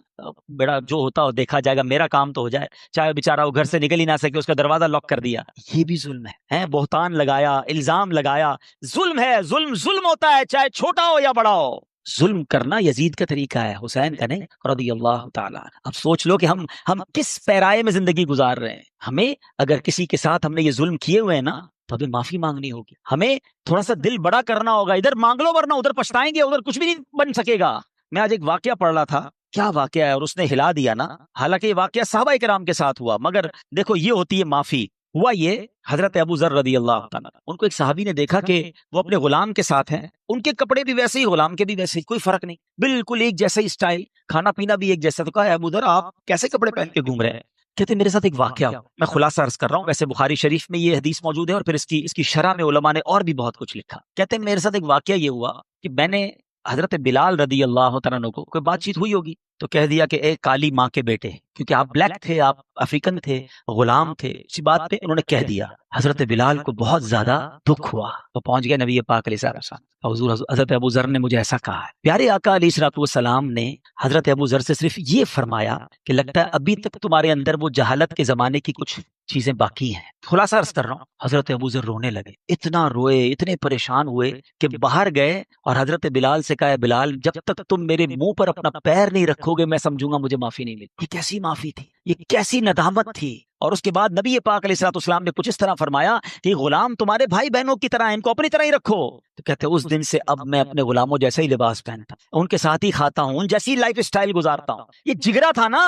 بیڑا جو ہوتا ہو دیکھا جائے گا، میرا کام تو ہو جائے، چاہے بیچارہ وہ گھر سے نکل ہی نہ سکے، اس کا دروازہ لاک کر دیا، یہ بھی ظلم ہے۔ بہتان لگایا، الزام لگایا، ظلم ہے۔ ظلم ظلم ہوتا ہے، چاہے چھوٹا ہو یا بڑا ہو۔ ظلم کرنا یزید کا طریقہ ہے، حسین کا نہیں، رضی اللہ تعالیٰ۔ اب سوچ لو کہ ہم کس پیرائے میں زندگی گزار رہے ہیں۔ ہمیں اگر کسی کے ساتھ ہم نے یہ ظلم کیے ہوئے ہیں نا، تو ہمیں معافی مانگنی ہوگی، ہمیں تھوڑا سا دل بڑا کرنا ہوگا، ادھر مانگ لو ورنہ ادھر پچھتائیں گے، ادھر کچھ بھی نہیں بن سکے گا۔ میں آج ایک واقعہ پڑھ رہا تھا، کیا واقعہ ہے، اور اس نے ہلا دیا نا، حالانکہ یہ واقعہ صحابہ کرام کے ساتھ ہوا، مگر دیکھو یہ ہوتی ہے معافی۔ ہوا یہ، حضرت ابو ذر رضی اللہ تعالیٰ، ان کو ایک صحابی نے دیکھا کہ وہ اپنے غلام کے ساتھ ہیں، ان کے کپڑے بھی ویسے ہی، غلام کے بھی ویسے ہی، کوئی فرق نہیں، بالکل ایک جیسا ہی اسٹائل، کھانا پینا بھی ایک جیسا۔ تو کہا ابو ذر آپ کیسے کپڑے پہن کے گھوم رہے ہیں؟ کہتے میرے ساتھ ایک واقعہ ہو، میں خلاصہ عرض کر رہا ہوں، ویسے بخاری شریف میں یہ حدیث موجود ہے اور پھر اس کی شرح میں علماء نے اور بھی بہت کچھ لکھا۔ کہتے ہیں میرے ساتھ ایک واقعہ یہ ہوا کہ میں نے حضرت بلال رضی اللہ تعالیٰ عنہ کو کوئی بات چیت ہوئی ہوگی تو کہہ دیا کہ اے کالی ماں کے بیٹے، کیونکہ آپ بلیک تھے، آپ افریقن تھے، غلام تھے، اسی بات پہ انہوں نے کہہ دیا۔ حضرت بلال کو بہت زیادہ دکھ ہوا، تو پہنچ گیا نبی پاک علیہ السلام، حضور حضرت ابو ذر نے مجھے ایسا کہا ہے۔ پیارے آقا علیہ الصلوۃ والسلام نے حضرت ابو ذر سے صرف یہ فرمایا کہ لگتا ہے ابھی تک تمہارے اندر وہ جہالت کے زمانے کی کچھ چیزیں باقی ہیں۔ خلاصہ عرض کر رہا ہوں، حضرت ابو ذر رونے لگے، اتنا روئے، اتنے پریشان ہوئے کہ باہر گئے اور حضرت بلال سے کہا بلال جب تک تم میرے منہ پر اپنا پیر نہیں رکھو گے میں سمجھوں گا مجھے معافی نہیں ملی۔ یہ کیسی معافی تھی، یہ کیسی ندامت تھی۔ اور اس کے بعد نبی پاک علیہ الصلوۃ والسلام نے کچھ اس طرح فرمایا کہ غلام تمہارے بھائی بہنوں کی طرح ہیں، ان کو اپنی طرح ہی رکھو۔ تو کہتے اس دن سے اب میں اپنے غلاموں جیسا ہی لباس پہنتا ہوں، ان کے ساتھ ہی کھاتا ہوں، ان جیسی لائف اسٹائل گزارتا ہوں۔ یہ جگرا تھا نا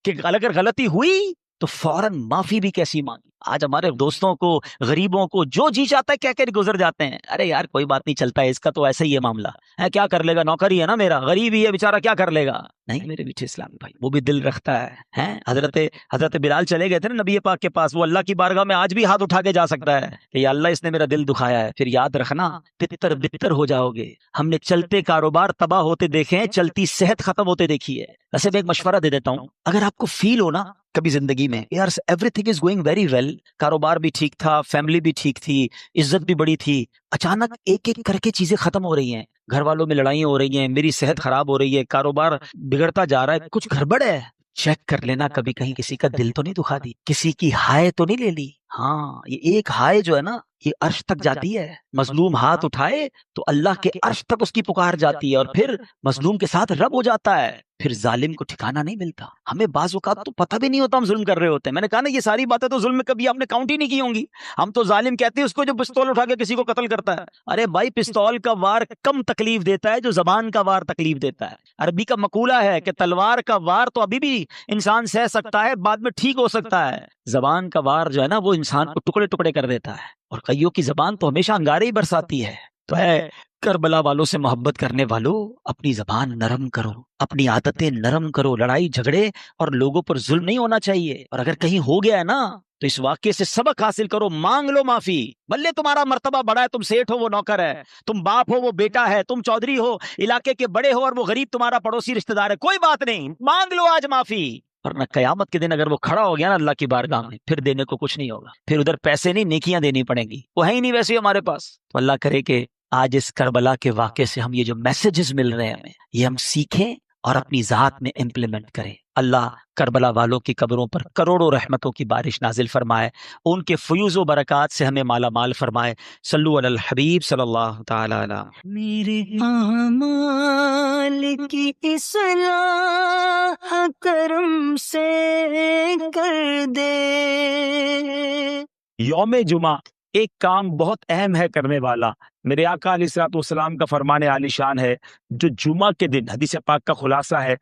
کہ اگر غلطی ہوئی تو فوراً معافی بھی کیسی مانگی۔ آج ہمارے دوستوں کو، غریبوں کو جو جی چاہتا ہے کہہ کے گزر جاتے ہیں، ارے یار کوئی بات نہیں، چلتا ہے، اس کا تو ایسا ہی ہے معاملہ ہے، کیا کر لے گا، نوکر ہی ہے نا میرا، غریب ہی ہے بیچارہ، کیا کر لے گا۔ نہیں میرے میٹھے اسلامی بھائی، وہ بھی دل رکھتا ہے۔ حضرت بلال چلے گئے تھے نا نبی پاک کے پاس، وہ اللہ کی بارگاہ میں آج بھی ہاتھ اٹھا کے جا سکتا ہے کہ یا اللہ اس نے میرا دل دکھایا ہے، پھر یاد رکھنا تتر بتر ہو جاؤ گے۔ ہم نے چلتے کاروبار تباہ ہوتے دیکھے ہیں، چلتی صحت ختم ہوتے دیکھی ہے۔ ویسے میں ایک مشورہ دے دیتا ہوں، اگر آپ کو فیل ہو نا کبھی زندگی میں یار everything is going very well, کاروبار بھی ٹھیک تھا، فیملی بھی ٹھیک تھی، عزت بھی بڑی تھی، اچانک ایک ایک کر کے چیزیں ختم ہو رہی ہیں، گھر والوں میں لڑائیاں ہو رہی ہیں، میری صحت خراب ہو رہی ہے، کاروبار بگڑتا جا رہا ہے، کچھ گڑبڑ ہے، چیک کر لینا کبھی کہیں کسی کا دل تو نہیں دکھا دی، کسی کی ہائے تو نہیں لے لی۔ ہاں یہ ایک ہائے جو ہے نا یہ عرش تک جاتی ہے، مظلوم ہاتھ اٹھائے تو اللہ کے عرش تک اس کی پکار جاتی ہے، اور پھر مظلوم کے ساتھ رب ہو جاتا ہے، پھر ظالم کو ٹھکانہ نہیں ملتا۔ ہمیں بعض اوقات تو پتہ بھی نہیں ہوتا ہم ظلم کر رہے ہوتے ہیں۔ میں نے کہا نا یہ ساری باتیں تو ظلم میں کبھی آپ نے کاؤنٹ ہی نہیں کی ہوں گی۔ ہم تو ظالم کہتے ہیں اس کو جو پستول اٹھا کے کسی کو قتل کرتا ہے۔ ارے بھائی پستول کا وار کم تکلیف دیتا ہے جو زبان کا وار تکلیف دیتا ہے۔ عربی کا مقولہ ہے کہ تلوار کا وار تو ابھی بھی انسان سہ سکتا ہے، بعد میں ٹھیک ہو سکتا ہے، زبان کا وار جو ہے نا وہ انسان کو ٹکڑے ٹکڑے کر دیتا ہے، اور کئیوں کی زبان تو ہمیشہ انگارے ہی برساتی ہے۔ تو ہے کربلا والوں سے محبت کرنے والوں، اپنی زبان نرم کرو، اپنی عادتیں نرم کرو، لڑائی جھگڑے اور لوگوں پر ظلم نہیں ہونا چاہیے، اور اگر کہیں ہو گیا ہے نا تو اس واقعے سے سبق حاصل کرو، مانگ لو معافی، بلے تمہارا مرتبہ بڑا ہے، تم سیٹھ ہو وہ نوکر ہے، تم باپ ہو وہ بیٹا ہے، تم چودھری ہو علاقے کے بڑے ہو اور وہ غریب تمہارا پڑوسی رشتہ دار ہے، کوئی بات نہیں، مانگ لو آج معافی، ورنہ قیامت کے دن اگر وہ کھڑا ہو گیا نا اللہ کی بارگاہ میں پھر دینے کو کچھ نہیں ہوگا، پھر ادھر پیسے نہیں نیکیاں دینی پڑیں گی، وہ ہے ہی نہیں ویسے ہمارے پاس۔ تو اللہ کرے کہ آج اس کربلا کے واقعے سے ہم یہ جو میسیجز مل رہے ہیں ہمیں یہ ہم سیکھیں اور اپنی ذات میں امپلیمنٹ کریں۔ اللہ کربلا والوں کی قبروں پر کروڑوں رحمتوں کی بارش نازل فرمائے، ان کے فیوز و برکات سے ہمیں مالا مال فرمائے۔ صلو علی الحبیب صلی اللہ تعالی علیہ۔
میرے اعمال کی اصلاح کرم سے کر دے۔
یوم جمعہ ایک کام بہت اہم ہے کرنے والا، میرے آقا علیہ الصلوۃ والسلام کا فرمان عالی شان ہے، جو جمعہ کے دن حدیث پاک کا خلاصہ ہے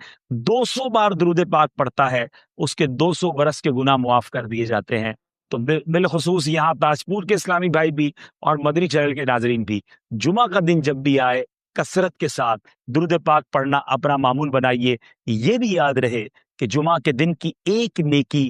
200 بار درود پاک پڑھتا ہے اس کے 200 برس کے گناہ معاف کر دیے جاتے ہیں۔ تو بالخصوص یہاں تاجپور کے اسلامی بھائی بھی اور مدنی چینل کے ناظرین بھی جمعہ کا دن جب بھی آئے کثرت کے ساتھ درود پاک پڑھنا اپنا معمول بنائیے۔ یہ بھی یاد رہے کہ جمعہ کے دن کی ایک نیکی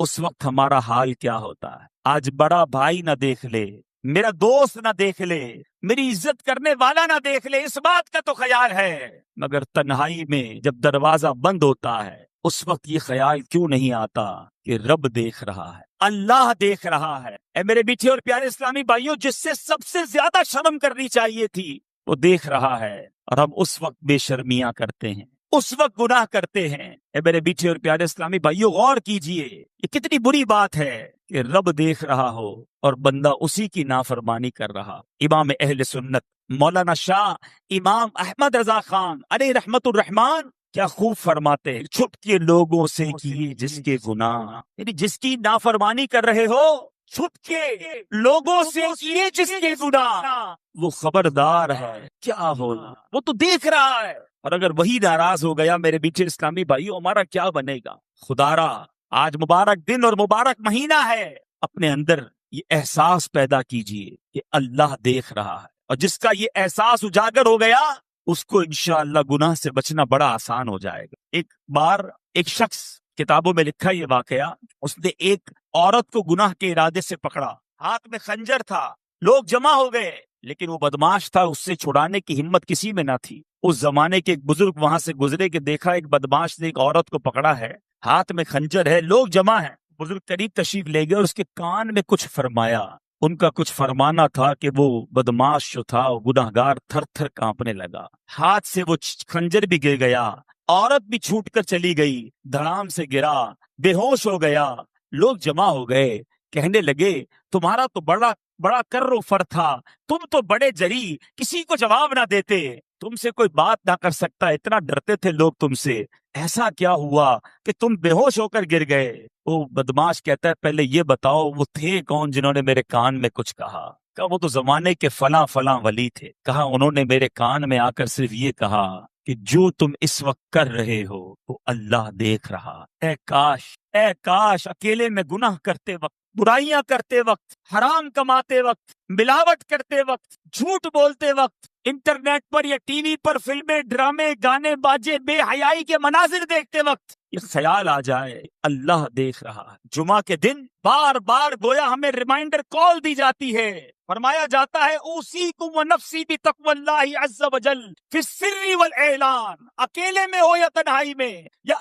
اس وقت ہمارا حال کیا ہوتا ہے؟ آج بڑا بھائی نہ دیکھ لے، میرا دوست نہ دیکھ لے، میری عزت کرنے والا نہ دیکھ لے، اس بات کا تو خیال ہے، مگر تنہائی میں جب دروازہ بند ہوتا ہے اس وقت یہ خیال کیوں نہیں آتا کہ رب دیکھ رہا ہے، اللہ دیکھ رہا ہے۔ اے میرے میٹھے اور پیارے اسلامی بھائیوں، جس سے سب سے زیادہ شرم کرنی چاہیے تھی وہ دیکھ رہا ہے، اور ہم اس وقت بے شرمیاں کرتے ہیں، اس وقت گناہ کرتے ہیں۔ اے میرے میٹھے اور پیارے اسلامی بھائیوں، غور کیجئے، یہ کتنی بری بات ہے کہ رب دیکھ رہا ہو اور بندہ اسی کی نافرمانی کر رہا۔ امام اہل سنت مولانا شاہ امام احمد رضا خان علیہ رحمت الرحمان کیا خوب فرماتے ہیں، چھپ کے لوگوں سے کیے جس کے گناہ، یعنی جس کی نافرمانی کر رہے ہو، چھپ کے لوگوں سے کیے جس کے گناہ، وہ خبردار ہے کیا ہونا، وہ تو دیکھ رہا ہے۔ اور اگر وہی ناراض ہو گیا میرے بیٹے اسلامی بھائیوں، ہمارا کیا بنے گا؟ خدارا آج مبارک دن اور مبارک مہینہ ہے، اپنے اندر یہ احساس پیدا کیجئے کہ اللہ دیکھ رہا ہے، اور جس کا یہ احساس اجاگر ہو گیا اس کو انشاءاللہ گناہ سے بچنا بڑا آسان ہو جائے گا۔ ایک بار ایک شخص، کتابوں میں لکھا یہ واقعہ، اس نے ایک عورت کو گناہ کے ارادے سے پکڑا، ہاتھ میں خنجر تھا، لوگ جمع ہو گئے، لیکن وہ بدماش تھا، اس سے چھڑانے کی ہمت کسی میں نہ تھی۔ اس زمانے کے ایک بزرگ وہاں سے گزرے کہ دیکھا ایک بدماش نے ایک عورت کو پکڑا ہے، ہاتھ میں خنجر ہے، لوگ جمع ہیں، بزرگ قریب تشریف لے گئے اور اس کے کان میں کچھ فرمایا۔ ان کا کچھ فرمانا تھا کہ وہ بدماش جو تھا، وہ گناہگار تھر تھر کانپنے لگا، ہاتھ سے وہ خنجر بھی گر گیا، عورت بھی چھوٹ کر چلی گئی، دھڑام سے گرا، بے ہوش ہو گیا۔ لوگ جمع ہو گئے، کہنے لگے تمہارا تو بڑا کر و فر تھا، تم تو بڑے جری، کسی کو جواب نہ دیتے، تم سے کوئی بات نہ کر سکتا، اتنا ڈرتے تھے لوگ تم سے، ایسا کیا ہوا کہ تم بے ہوش ہو کر گر گئے؟ وہ بدماش کہتا ہے پہلے یہ بتاؤ وہ تھے کون جنہوں نے میرے کان میں کچھ کہا؟ کہا وہ تو زمانے کے فلاں فلاں ولی تھے۔ کہا انہوں نے میرے کان میں آ کر صرف یہ کہا کہ جو تم اس وقت کر رہے ہو وہ اللہ دیکھ رہا۔ اے کاش اکیلے میں گناہ کرتے وقت، برائیاں کرتے وقت، حرام کماتے وقت، ملاوٹ کرتے وقت، جھوٹ بولتے وقت، انٹرنیٹ پر یا ٹی وی پر فلمیں، ڈرامے، گانے باجے، بے حیائی کے مناظر دیکھتے وقت یہ خیال آ جائے اللہ دیکھ رہا ہے۔ جمعہ کے دن بار بار گویا ہمیں ریمائنڈر کال دی جاتی ہے، فرمایا جاتا ہے اوصیکم ونفسی بتقوی اللہ عز وجل فی السر والاعلان، اکیلے میں ہو یا تنہائی میں یا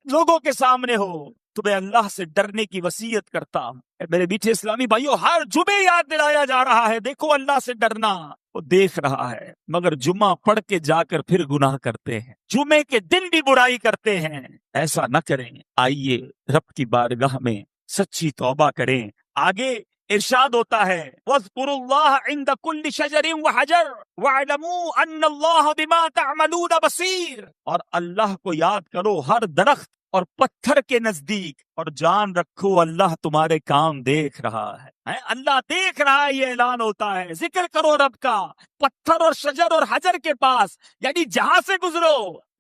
لوگوں کے سامنے ہو، تمہیں اللہ سے ڈرنے کی وصیت کرتا ہوں۔ میرے میٹھے اسلامی بھائیوں، ہر جمعے یاد دلایا جا رہا ہے دیکھو اللہ سے ڈرنا، وہ دیکھ رہا ہے، مگر جمعہ پڑھ کے جا کر پھر گناہ کرتے ہیں، جمعے کے دن بھی برائی کرتے ہیں۔ ایسا نہ کریں، آئیے رب کی بارگاہ میں سچی توبہ کریں۔ آگے ارشاد ہوتا ہے وَاذْكُرُوا اللَّهَ عِنْدَ كُلِّ شَجَرٍ وَحَجَرٍ وَاعْلَمُوا أَنَّ اللَّهَ بِمَا تَعْمَلُونَ بَصِيرٌ، اور اللہ کو یاد کرو ہر درخت اور پتھر کے نزدیک، اور جان رکھو اللہ تمہارے کام دیکھ رہا ہے۔ اللہ دیکھ رہا ہے، یہ اعلان ہوتا ہے۔ ذکر کرو رب کا پتھر اور شجر اور حجر کے پاس، یعنی جہاں سے گزرو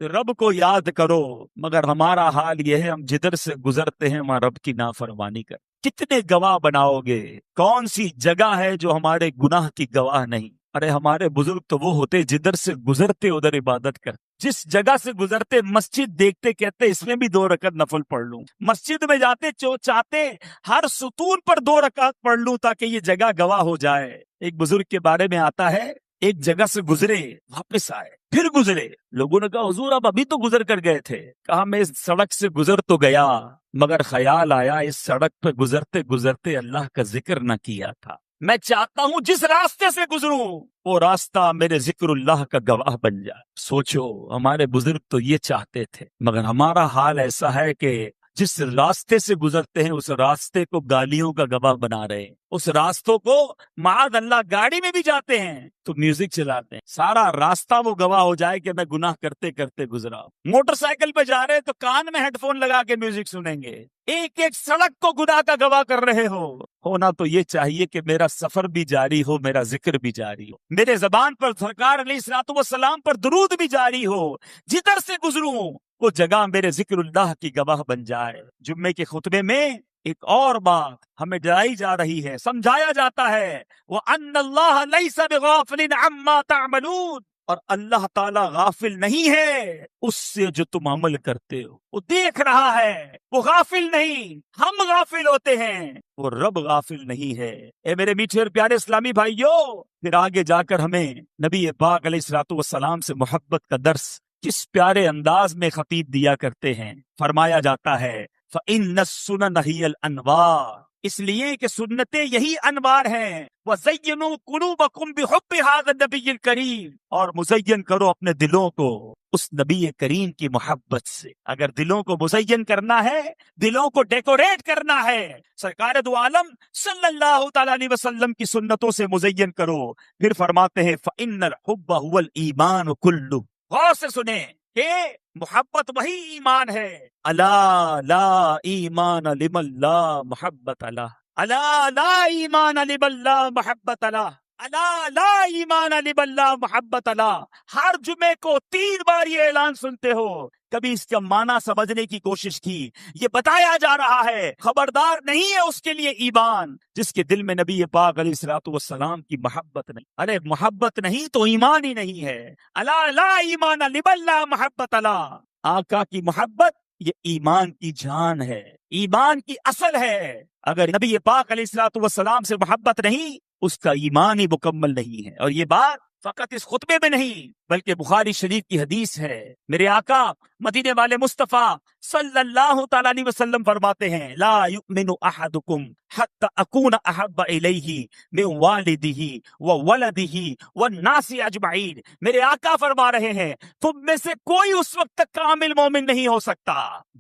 رب کو یاد کرو، مگر ہمارا حال یہ ہے ہم جدھر سے گزرتے ہیں وہاں رب کی نافرمانی کر۔ کتنے گواہ بناؤ گے؟ کون سی جگہ ہے جو ہمارے گناہ کی گواہ نہیں؟ ارے ہمارے بزرگ تو وہ ہوتے جدھر سے گزرتے ادھر عبادت کر، جس جگہ سے گزرتے مسجد دیکھتے کہتے اس میں بھی 2 رکعت نفل پڑھ لوں، مسجد میں جاتے چاہتے ہر ستون پر 2 رکعت پڑھ لوں تاکہ یہ جگہ گواہ ہو جائے۔ ایک بزرگ کے بارے میں آتا ہے ایک جگہ سے گزرے، واپس آئے، پھر گزرے، لوگوں نے کہا حضور اب ابھی تو گزر کر گئے تھے، کہا میں اس سڑک سے گزر تو گیا مگر خیال آیا اس سڑک پہ گزرتے گزرتے اللہ کا ذکر نہ کیا تھا، میں چاہتا ہوں جس راستے سے گزروں وہ راستہ میرے ذکر اللہ کا گواہ بن جائے۔ سوچو ہمارے بزرگ تو یہ چاہتے تھے، مگر ہمارا حال ایسا ہے کہ جس راستے سے گزرتے ہیں اس راستے کو گالیوں کا گواہ بنا رہے ہیں، اس راستوں کو معاذ اللہ گاڑی میں بھی جاتے ہیں تو میوزک چلاتے ہیں، سارا راستہ وہ گواہ ہو جائے کہ میں گناہ کرتے کرتے گزرا۔ موٹر سائیکل پہ جا رہے تو کان میں ہیڈ فون لگا کے میوزک سنیں گے، ایک ایک سڑک کو گناہ کا گواہ کر رہے ہو۔ ہونا تو یہ چاہیے کہ میرا سفر بھی جاری ہو، میرا ذکر بھی جاری ہو، میرے زبان پر سرکار علیہ الصلوۃ والسلام پر درود بھی جاری ہو، جدھر سے گزروں وہ جگہ میرے ذکر اللہ کی گواہ بن جائے۔ جمعے کے خطبے میں ایک اور بات ہمیں ڈرائی جا رہی ہے، سمجھایا جاتا ہے وَأَنَّ اللَّهَ لَيْسَ بِغَافِلٍ عَمَّا تَعْمَلُونَ، اور اللہ تعالیٰ غافل نہیں ہے اس سے جو تم عمل کرتے ہو، وہ دیکھ رہا ہے، وہ غافل نہیں، ہم غافل ہوتے ہیں، وہ رب غافل نہیں ہے۔ اے میرے میٹھے اور پیارے اسلامی بھائیوں، پھر آگے جا کر ہمیں نبی پاک علیہ الصلوۃ والسلام سے محبت کا درس کس پیارے انداز میں خطیب دیا کرتے ہیں۔ فرمایا جاتا ہے فَإِنَّ السُّنَنَ هِيَ الْأَنْوَارُ، اس لیے کہ سنتیں یہی انوار ہیں۔ وَزَيِّنُوا قُلُوبَكُمْ بِحُبِّ هَذَا النَّبِيِّ الْكَرِيمِ، اور مزین کرو اپنے دلوں کو اس نبی کریم کی محبت سے۔ اگر دلوں کو مزین کرنا ہے، دلوں کو ڈیکوریٹ کرنا ہے، سرکار دو عالم صلی اللہ تعالی علیہ وسلم کی سنتوں سے مزین کرو۔ پھر فرماتے ہیں فَإِنَّ الْحُبَّ هُوَ الْإِيمَانُ كُلُّهُ، غور سے سنیں کہ محبت وہی ایمان ہے۔ الا لا ایمان لمن لا محبت له، الا لا ایمان لمن لا محبت له، الا لا ایمان لمن لا محبت له۔ ہر جمعے کو 3 بار یہ اعلان سنتے ہو، کبھی اس کا معنی سمجھنے کی کوشش کی؟ یہ بتایا جا رہا ہے خبردار نہیں ہے اس کے لیے ایمان جس کے دل میں نبی پاک علیہ الصلوۃ والسلام کی محبت نہیں۔ ارے محبت نہیں تو ایمان ہی نہیں ہے۔ الا لا ایمان لمن لا محبت له، آقا کی محبت یہ ایمان کی جان ہے، ایمان کی اصل ہے۔ اگر نبی پاک علیہ الصلوۃ والسلام سے محبت نہیں، اس کا ایمان ہی مکمل نہیں ہے۔ اور یہ بات فقط اس خطبے میں نہیں بلکہ بخاری شریف کی حدیث ہے۔ میرے آقا مدینے والے مصطفیٰ صلی اللہ تعالی علیہ وسلم فرماتے ہیں لا یؤمن احدکم حتی اکون احب الیہ من والدہ وولدہ والناس اجمعین۔ میرے آقا فرما رہے ہیں تم میں سے کوئی اس وقت تک کامل مومن نہیں ہو سکتا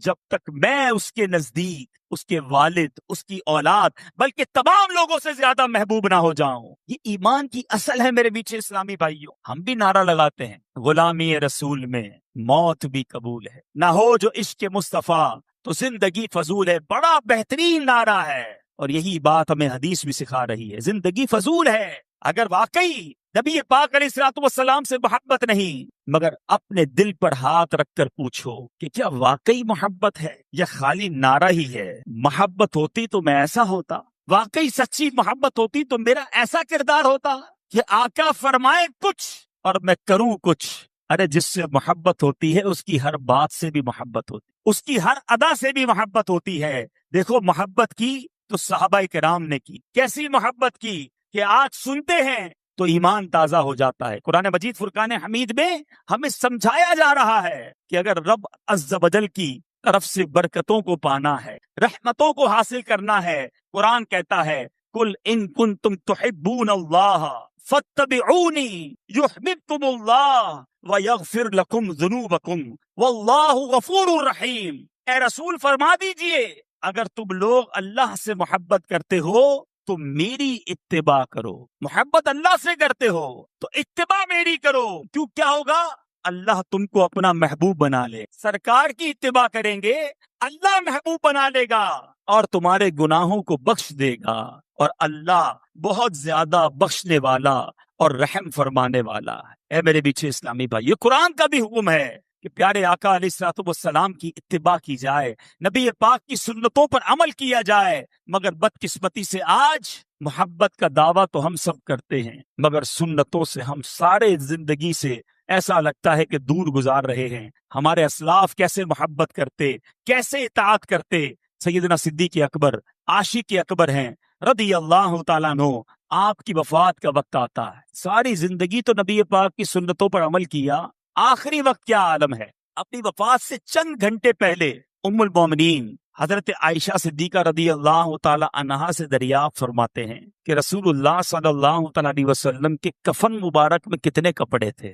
جب تک میں اس کے نزدیک، اس کے والد، اس کی اولاد، بلکہ تمام لوگوں سے زیادہ محبوب نہ ہو جاؤں۔ یہ ایمان کی اصل ہے میرے میٹھے اسلامی بھائیوں۔ ہم بھی نعرہ لگاتے ہیں غلامی رسول میں موت بھی قبول ہے، نہ ہو جو عشق مصطفیٰ تو زندگی فضول ہے۔ بڑا بہترین نعرہ ہے، اور یہی بات ہمیں حدیث بھی سکھا رہی ہے، زندگی فضول ہے۔ اگر واقعی نبی پاک علیہ الصلوۃ والسلام سے محبت نہیں، مگر اپنے دل پر ہاتھ رکھ کر پوچھو کہ کیا واقعی محبت ہے یا خالی نعرہ ہی ہے؟ محبت ہوتی تو میں ایسا ہوتا، واقعی سچی محبت ہوتی تو میرا ایسا کردار ہوتا کہ آقا فرمائے کچھ اور میں کروں کچھ۔ ارے جس سے محبت ہوتی ہے اس کی ہر بات سے بھی محبت ہوتی، اس کی ہر ادا سے بھی محبت ہوتی ہے۔ دیکھو محبت کی تو صحابہ کرام نے کی، کیسی محبت کی کہ آج سنتے ہیں تو ایمان تازہ ہو جاتا ہے۔ قرآن مجید فرقان حمید میں ہمیں سمجھایا جا رہا ہے کہ اگر رب عز و جل کی طرف سے برکتوں کو پانا ہے، رحمتوں کو حاصل کرنا ہے، قرآن کہتا ہے قل ان کنتم تحبون اللہ فاتبعونی یحببکم اللہ ویغفر لکم ذنوبکم واللہ غفور رحیم۔ اے رسول فرما دیجئے اگر تم لوگ اللہ سے محبت کرتے ہو تو میری اتباع کرو۔ محبت اللہ سے کرتے ہو تو اتباع میری کرو، کیوں کیا ہوگا؟ اللہ تم کو اپنا محبوب بنا لے۔ سرکار کی اتباع کریں گے اللہ محبوب بنا لے گا اور تمہارے گناہوں کو بخش دے گا، اور اللہ بہت زیادہ بخشنے والا اور رحم فرمانے والا ہے۔ اے میرے پیچھے اسلامی بھائی، یہ قرآن کا بھی حکم ہے کہ پیارے آقا علیہ الصلوۃ والسلام کی اتباع کی جائے، نبی پاک کی سنتوں پر عمل کیا جائے۔ مگر بدقسمتی سے آج محبت کا دعویٰ تو ہم سب کرتے ہیں، مگر سنتوں سے ہم سارے زندگی سے ایسا لگتا ہے کہ دور گزار رہے ہیں۔ ہمارے اسلاف کیسے محبت کرتے، کیسے اطاعت کرتے۔ سیدنا صدیق اکبر عاشق اکبر ہیں رضی اللہ تعالیٰ عنہ، آپ کی وفات کا وقت آتا ہے، ساری زندگی تو نبی پاک کی سنتوں پر عمل کیا، آخری وقت کیا عالم ہے؟ اپنی وفات سے چند گھنٹے پہلے ام المومنین حضرت عائشہ صدیقہ رضی اللہ تعالی عنہا سے دریافت فرماتے ہیں کہ رسول اللہ صلی اللہ تعالی علیہ وسلم کے کفن مبارک میں کتنے کپڑے تھے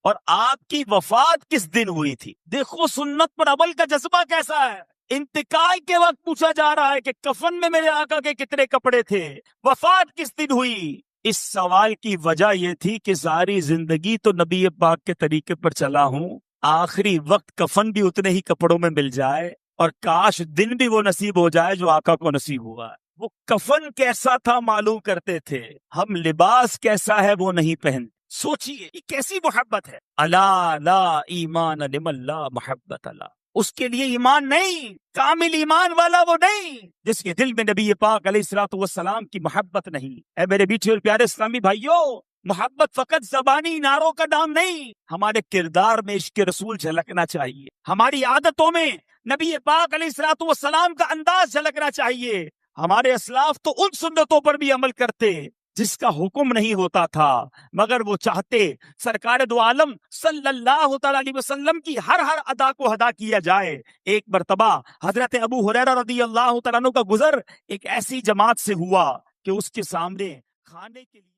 اور آپ کی وفات کس دن ہوئی تھی۔ دیکھو سنت پر عمل کا جذبہ کیسا ہے۔ انتقال کے وقت پوچھا جا رہا ہے کہ کفن میں میرے آقا کے کتنے کپڑے تھے، وفات کس دن ہوئی۔ اس سوال کی وجہ یہ تھی کہ ساری زندگی تو نبی پاک کے طریقے پر چلا ہوں، آخری وقت کفن بھی اتنے ہی کپڑوں میں مل جائے، اور کاش دن بھی وہ نصیب ہو جائے جو آقا کو نصیب ہوا ہے۔ وہ کفن کیسا تھا معلوم کرتے تھے، ہم لباس کیسا ہے وہ نہیں پہنتے۔ سوچئے یہ کیسی محبت ہے۔ الا لا ایمان لمن لا محبت له، اس کے لیے ایمان نہیں، کامل ایمان والا وہ نہیں جس کے دل میں نبی پاک علیہ الصلوۃ والسلام کی محبت نہیں۔ اے میرے میٹھے اور پیارے اسلامی بھائیوں، محبت فقط زبانی نعروں کا نام نہیں، ہمارے کردار میں عشق رسول جھلکنا چاہیے، ہماری عادتوں میں نبی پاک علیہ الصلوۃ والسلام کا انداز جھلکنا چاہیے۔ ہمارے اسلاف تو ان سنتوں پر بھی عمل کرتے جس کا حکم نہیں ہوتا تھا، مگر وہ چاہتے سرکار دو عالم صلی اللہ تعالی علیہ وسلم کی ہر ادا کو ادا کیا جائے۔ ایک مرتبہ حضرت ابو ہریرہ رضی اللہ تعالیٰ عنہ کا گزر ایک ایسی جماعت سے ہوا کہ اس کے سامنے کھانے کے لیے